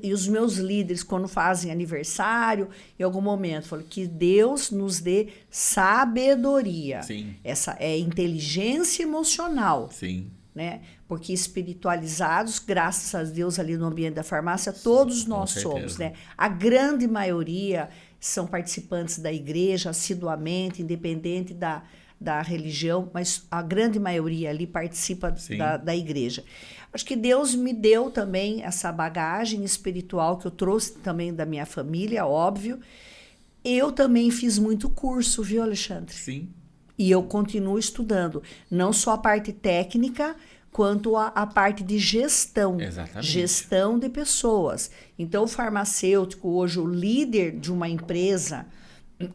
e os meus líderes, quando fazem aniversário, em algum momento, falo que Deus nos dê sabedoria. Sim. Essa é inteligência emocional. Sim. Né? Porque espiritualizados, graças a Deus, ali no ambiente da farmácia, todos nós somos, né? A grande maioria são participantes da igreja, assiduamente, independente da religião, mas a grande maioria ali participa da igreja. Acho que Deus me deu também essa bagagem espiritual que eu trouxe também da minha família, óbvio. Eu também fiz muito curso, viu, Alexandre? Sim. E eu continuo estudando, não só a parte técnica, quanto a parte de gestão. Exatamente. Gestão de pessoas. Então, o farmacêutico, hoje, o líder de uma empresa,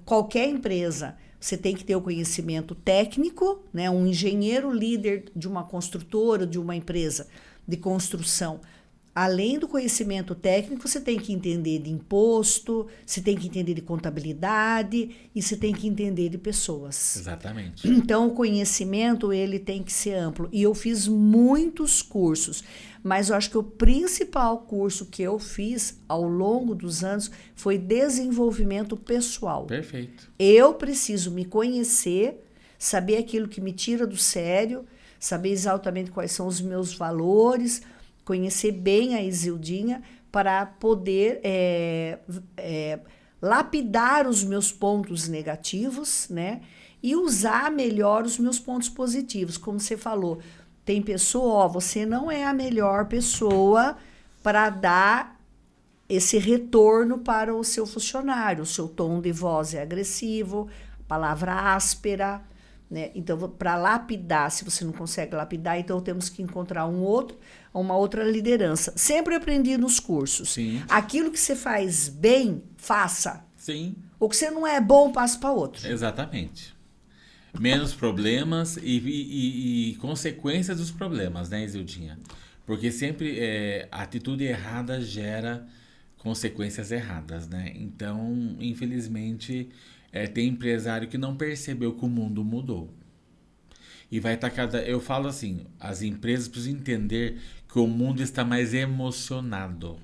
qualquer empresa, você tem que ter o conhecimento técnico, né? Um engenheiro líder de uma construtora, de uma empresa de construção. Além do conhecimento técnico, você tem que entender de imposto, você tem que entender de contabilidade e você tem que entender de pessoas. Exatamente. Então, o conhecimento, ele tem que ser amplo. E eu fiz muitos cursos, mas eu acho que o principal curso que eu fiz ao longo dos anos foi desenvolvimento pessoal. Perfeito. Eu preciso me conhecer, saber aquilo que me tira do sério, saber exatamente quais são os meus valores, conhecer bem a Isildinha para poder lapidar os meus pontos negativos, né? E usar melhor os meus pontos positivos. Como você falou, tem pessoa, você não é a melhor pessoa para dar esse retorno para o seu funcionário. O seu tom de voz é agressivo, palavra áspera, né? Então, para lapidar, se você não consegue lapidar, então temos que encontrar uma outra liderança. Sempre aprendi nos cursos. Sim. Aquilo que você faz bem, faça. Sim. O que você não é bom, passa para outro. Exatamente. Menos problemas e consequências dos problemas, né, Isildinha? Porque sempre a atitude errada gera consequências erradas, né? Então, infelizmente, tem empresário que não percebeu que o mundo mudou. E vai estar eu falo assim, as empresas precisam entender que o mundo está mais emocionado.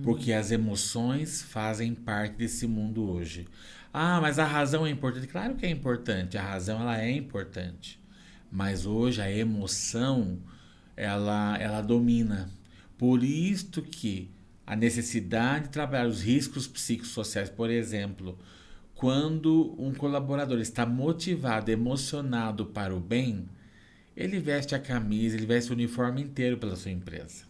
Porque as emoções fazem parte desse mundo hoje. Ah, mas a razão é importante. Claro que é importante. A razão, ela é importante. Mas hoje a emoção, ela domina. Por isto que a necessidade de trabalhar os riscos psicossociais, por exemplo, quando um colaborador está motivado, emocionado para o bem, ele veste a camisa, ele veste o uniforme inteiro pela sua empresa.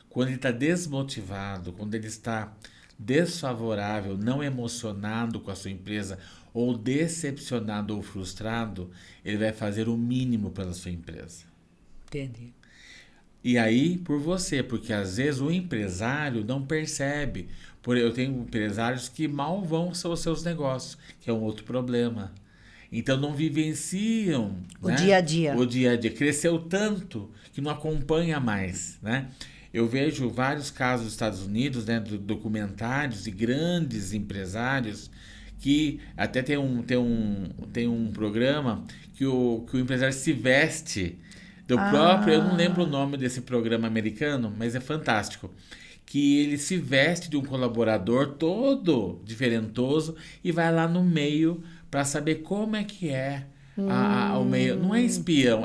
Quando ele está desmotivado, quando ele está desfavorável, não emocionado com a sua empresa, ou decepcionado ou frustrado, ele vai fazer o mínimo pela sua empresa. Entendi. E aí, por você, porque às vezes o empresário não percebe. Eu tenho empresários que mal vão aos seus negócios, que é um outro problema. Então não vivenciam, O né, dia a dia. o dia a dia. Cresceu tanto que não acompanha mais, né? Eu vejo vários casos dos Estados Unidos, né, documentários de grandes empresários que até tem um programa que o empresário se veste do próprio, eu não lembro o nome desse programa americano, mas é fantástico, que ele se veste de um colaborador todo diferentoso e vai lá no meio para saber como é que é o meio. Não é espião,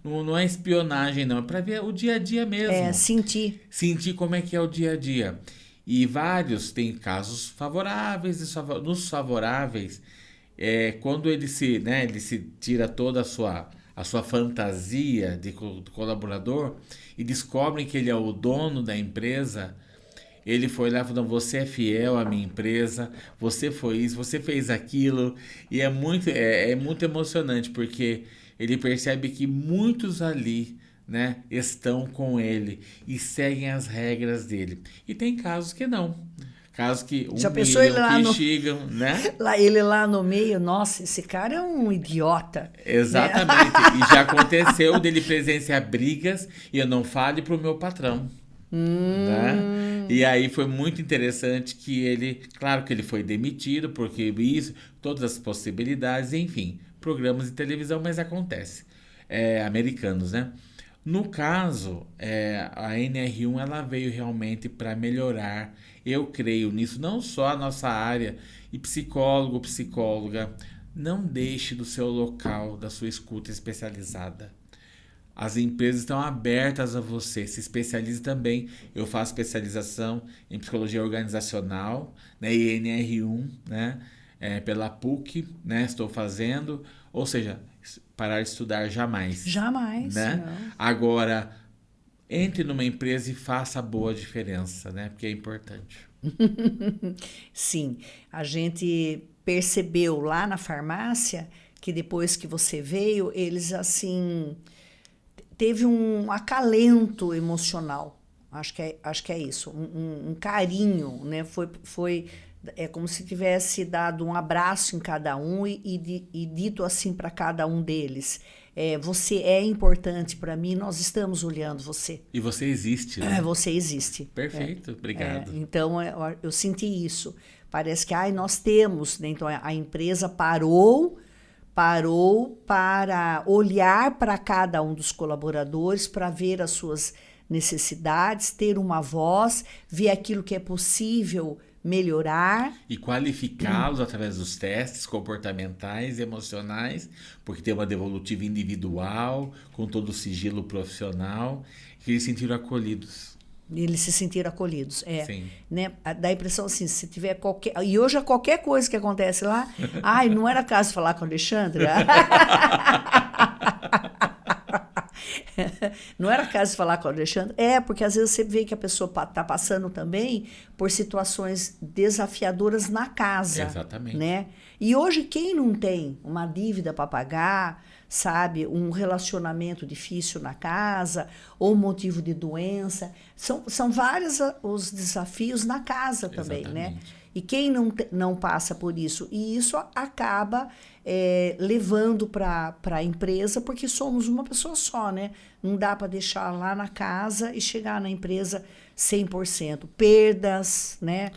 não é espionagem, não. É para ver o dia a dia mesmo. Sentir. Sentir como é que é o dia a dia. E vários têm casos favoráveis e nos favoráveis, quando ele se tira toda a sua fantasia de colaborador e descobrem que ele é o dono da empresa. Ele foi lá e falou: você é fiel à minha empresa, você foi isso, você fez aquilo. E é muito emocionante, porque ele percebe que muitos ali, né, estão com ele e seguem as regras dele. E tem casos que não. Casos que Já pensou ele lá no... chegam, né? Ele lá no meio, nossa, esse cara é um idiota. Exatamente. Né? E já aconteceu dele presenciar brigas e eu não fale pro meu patrão. Né? E aí foi muito interessante que ele, claro que ele foi demitido, porque isso, todas as possibilidades, enfim, programas de televisão, mas acontece. Americanos, né? No caso, a NR1 ela veio realmente para melhorar, eu creio nisso, não só a nossa área, e psicólogo, psicóloga, não deixe do seu local, da sua escuta especializada. As empresas estão abertas a você, se especialize também. Eu faço especialização em psicologia organizacional, né, e NR1, né, pela PUC, né, estou fazendo. Ou seja, parar de estudar jamais. Jamais. Né? Não. Agora, entre numa empresa e faça a boa diferença, né, porque é importante. Sim, a gente percebeu lá na farmácia que depois que você veio, eles assim... teve um acalento emocional, acho que é isso, um carinho, né? Foi como se tivesse dado um abraço em cada um e dito assim para cada um deles: você é importante para mim, nós estamos olhando você. E você existe, né? Você existe. Perfeito, obrigado. Então, eu senti isso. Parece que nós temos, né? Então a empresa parou para olhar para cada um dos colaboradores, para ver as suas necessidades, ter uma voz, ver aquilo que é possível melhorar. E qualificá-los através dos testes comportamentais e emocionais, porque tem uma devolutiva individual, com todo o sigilo profissional, que eles se sentiram acolhidos. Eles se sentiram acolhidos, Sim. Né? Dá a impressão assim, se tiver qualquer... E hoje, qualquer coisa que acontece lá... não era caso de falar com o Alexandre? Não era caso de falar com o Alexandre? Porque às vezes você vê que a pessoa está passando também por situações desafiadoras na casa. Exatamente. Né? E hoje, quem não tem uma dívida para pagar, sabe, um relacionamento difícil na casa, ou motivo de doença, são vários os desafios na casa também, Exatamente. né? E quem não passa por isso? E isso acaba levando para a empresa, porque somos uma pessoa só, né? Não dá para deixar lá na casa e chegar na empresa 100%. Perdas, né?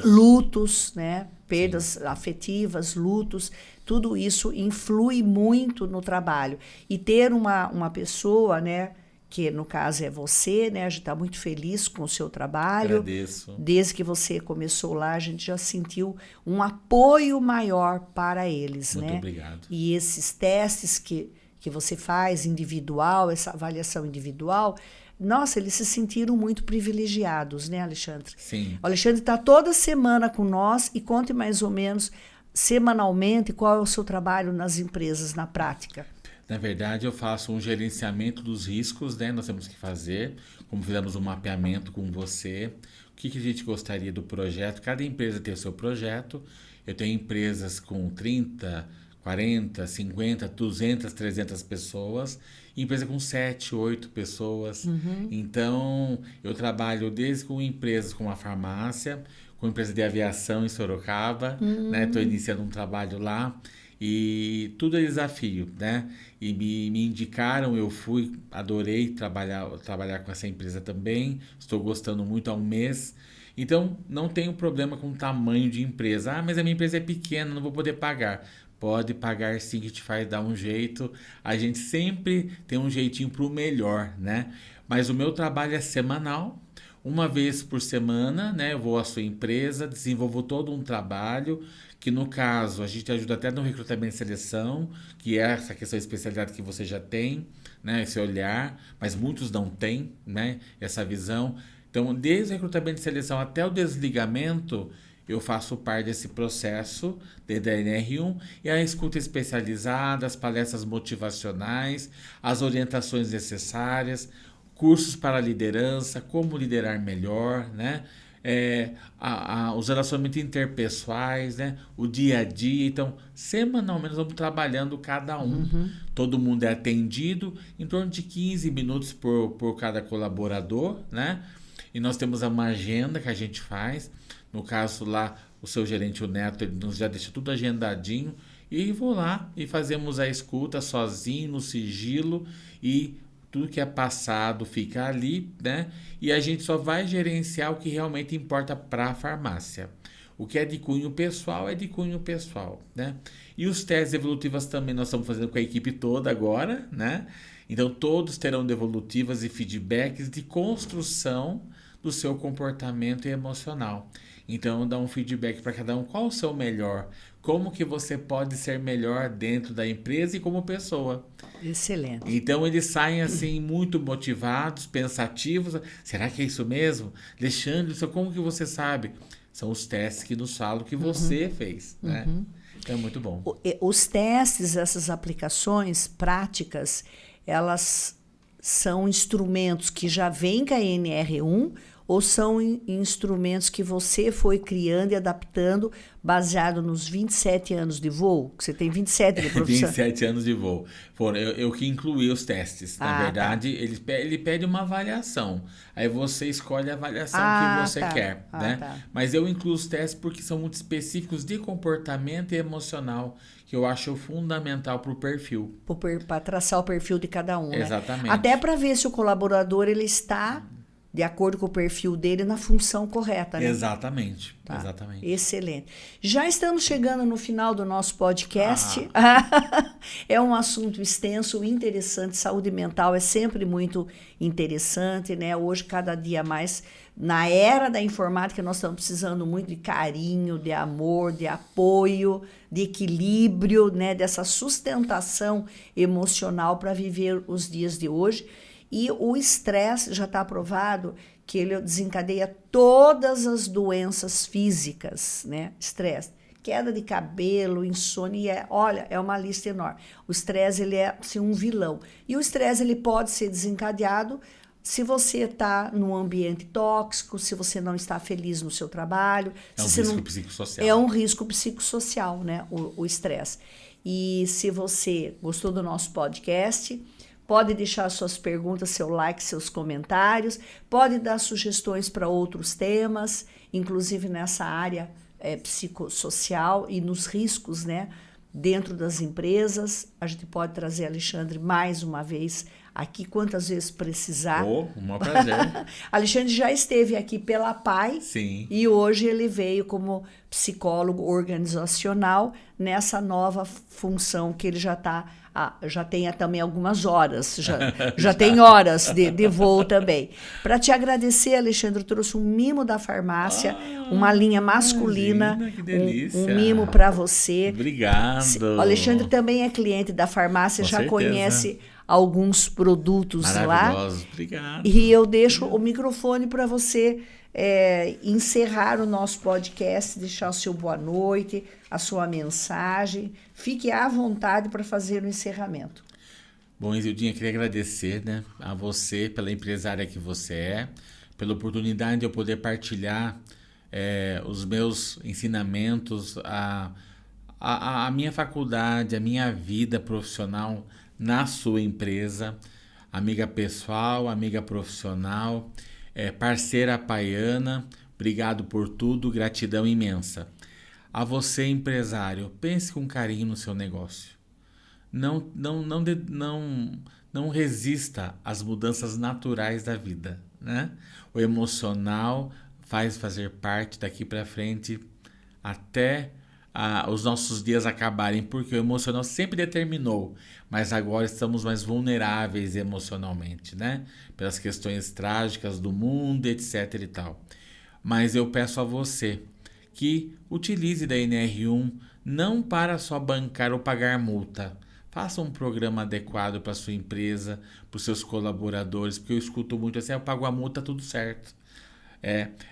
Lutos, né? Perdas Sim. afetivas, lutos, tudo isso influi muito no trabalho. E ter uma pessoa, né, que no caso é você, né, a gente está muito feliz com o seu trabalho. Agradeço. Desde que você começou lá, a gente já sentiu um apoio maior para eles. Muito né? Obrigado. E esses testes que você faz individual, essa avaliação individual, nossa, eles se sentiram muito privilegiados, né, Alexandre? Sim. O Alexandre está toda semana com nós e conte mais ou menos, semanalmente, qual é o seu trabalho nas empresas, na prática. Na verdade, eu faço um gerenciamento dos riscos, né? Nós temos que fazer, como fizemos um mapeamento com você, o que a gente gostaria do projeto. Cada empresa tem o seu projeto. Eu tenho empresas com 30, 40, 50, 200, 300 pessoas, e empresa com 7, 8 pessoas. Uhum. Então, eu trabalho desde com empresas como a farmácia, com empresa de aviação em Sorocaba, né? Estou iniciando um trabalho lá. E tudo é desafio, né? E me indicaram, eu fui, adorei trabalhar com essa empresa também, estou gostando muito há um mês. Então, não tenho problema com o tamanho de empresa. Ah, mas a minha empresa é pequena, não vou poder pagar. Pode pagar sim, que te faz dar um jeito. A gente sempre tem um jeitinho para o melhor, né? Mas o meu trabalho é semanal. Uma vez por semana, né? Eu vou à sua empresa, desenvolvo todo um trabalho, que no caso a gente ajuda até no recrutamento e seleção, que é essa questão de especialidade que você já tem, né? Esse olhar, mas muitos não têm, né? Essa visão. Então, desde o recrutamento e seleção até o desligamento, eu faço parte desse processo da NR1 e a escuta especializada, as palestras motivacionais, as orientações necessárias, cursos para liderança, como liderar melhor, né? Os relacionamentos interpessoais, né? O dia a dia. Então, semanalmente, nós vamos trabalhando cada um. Todo mundo é atendido em torno de 15 minutos por cada colaborador, né? E nós temos uma agenda que a gente faz. No caso lá, o seu gerente, o Neto, ele nos já deixa tudo agendadinho. E vou lá e fazemos a escuta sozinho, no sigilo. E tudo que é passado fica ali, né? E a gente só vai gerenciar o que realmente importa para a farmácia. O que é de cunho pessoal é de cunho pessoal, né? E os testes evolutivos também nós estamos fazendo com a equipe toda agora, né? Então todos terão devolutivas e feedbacks de construção do seu comportamento emocional. Então dá um feedback para cada um, qual o seu melhor, como que você pode ser melhor dentro da empresa e como pessoa. Excelente. Então eles saem assim muito motivados, pensativos. Será que é isso mesmo? Alexandre, como que você sabe? São os testes que nos falam que você fez, né? Então é muito bom. Os testes, essas aplicações práticas, elas são instrumentos que já vêm com a NR1 ou são instrumentos que você foi criando e adaptando baseado nos 27 anos de voo? Que você tem 27 de profissão. 27 anos de voo. Eu que incluí os testes. Na verdade, tá. ele pede uma avaliação. Aí você escolhe a avaliação que você quer. Né? Tá. Mas eu incluo os testes porque são muito específicos de comportamento e emocional, que eu acho fundamental para o perfil. Para traçar o perfil de cada um. Exatamente. Né? Até para ver se o colaborador ele está de acordo com o perfil dele, na função correta, né? Exatamente, tá. Exatamente. Excelente. Já estamos chegando no final do nosso podcast. É um assunto extenso, interessante. Saúde mental é sempre muito interessante, né? Hoje, cada dia mais, na era da informática, nós estamos precisando muito de carinho, de amor, de apoio, de equilíbrio, né? Dessa sustentação emocional para viver os dias de hoje. E o estresse já está aprovado que ele desencadeia todas as doenças físicas, né? Estresse, queda de cabelo, insônia, olha, é uma lista enorme. O estresse, ele é assim, um vilão. E o estresse, ele pode ser desencadeado se você está num ambiente tóxico, se você não está feliz no seu trabalho. É um risco psicossocial. É um risco psicossocial, né? O estresse. E se você gostou do nosso podcast, pode deixar suas perguntas, seu like, seus comentários, pode dar sugestões para outros temas, inclusive nessa área psicossocial e nos riscos, né, dentro das empresas. A gente pode trazer Alexandre mais uma vez aqui, quantas vezes precisar. Um prazer. Alexandre já esteve aqui pela PAI. Sim. E hoje ele veio como psicólogo organizacional nessa nova função que ele já está. Já tem também algumas horas, já tem horas de voo também. Para te agradecer, Alexandre, eu trouxe um mimo da farmácia, uma linha masculina, imagina, que delícia. Um mimo para você. Obrigado. O Alexandre também é cliente da farmácia, Com já certeza. Conhece alguns produtos lá. Maravilhoso, obrigado. E eu deixo o microfone para você encerrar o nosso podcast, deixar o seu boa noite, a sua mensagem. Fique à vontade para fazer o encerramento. Bom, Isildinha, queria agradecer, né, a você pela empresária que você é, pela oportunidade de eu poder partilhar os meus ensinamentos, a minha faculdade, a minha vida profissional na sua empresa, amiga pessoal, amiga profissional, parceira paiana, obrigado por tudo, gratidão imensa. A você, empresário, pense com carinho no seu negócio. Não resista às mudanças naturais da vida, né? O emocional faz fazer parte daqui para frente até os nossos dias acabarem, porque o emocional sempre determinou, mas agora estamos mais vulneráveis emocionalmente, né? Pelas questões trágicas do mundo, etc e tal. Mas eu peço a você que utilize da NR1 não para só bancar ou pagar multa. Faça um programa adequado para sua empresa, para os seus colaboradores, porque eu escuto muito assim, eu pago a multa, tudo certo.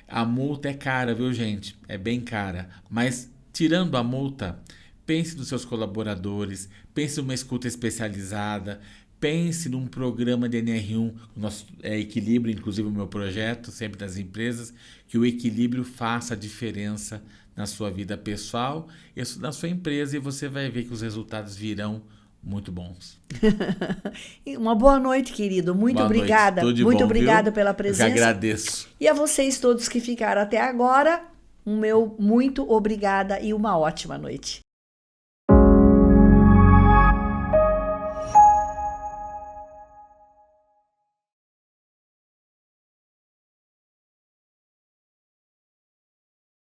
A multa é cara, viu, gente? É bem cara. Mas, tirando a multa, pense nos seus colaboradores, pense numa escuta especializada, pense num programa de NR1, nosso equilíbrio, inclusive o meu projeto, sempre das empresas, que o equilíbrio faça a diferença na sua vida pessoal e na sua empresa, e você vai ver que os resultados virão muito bons. Uma boa noite, querido. Muito obrigada. Muito obrigada pela presença. Eu que agradeço. E a vocês todos que ficaram até agora, um meu muito obrigada e uma ótima noite.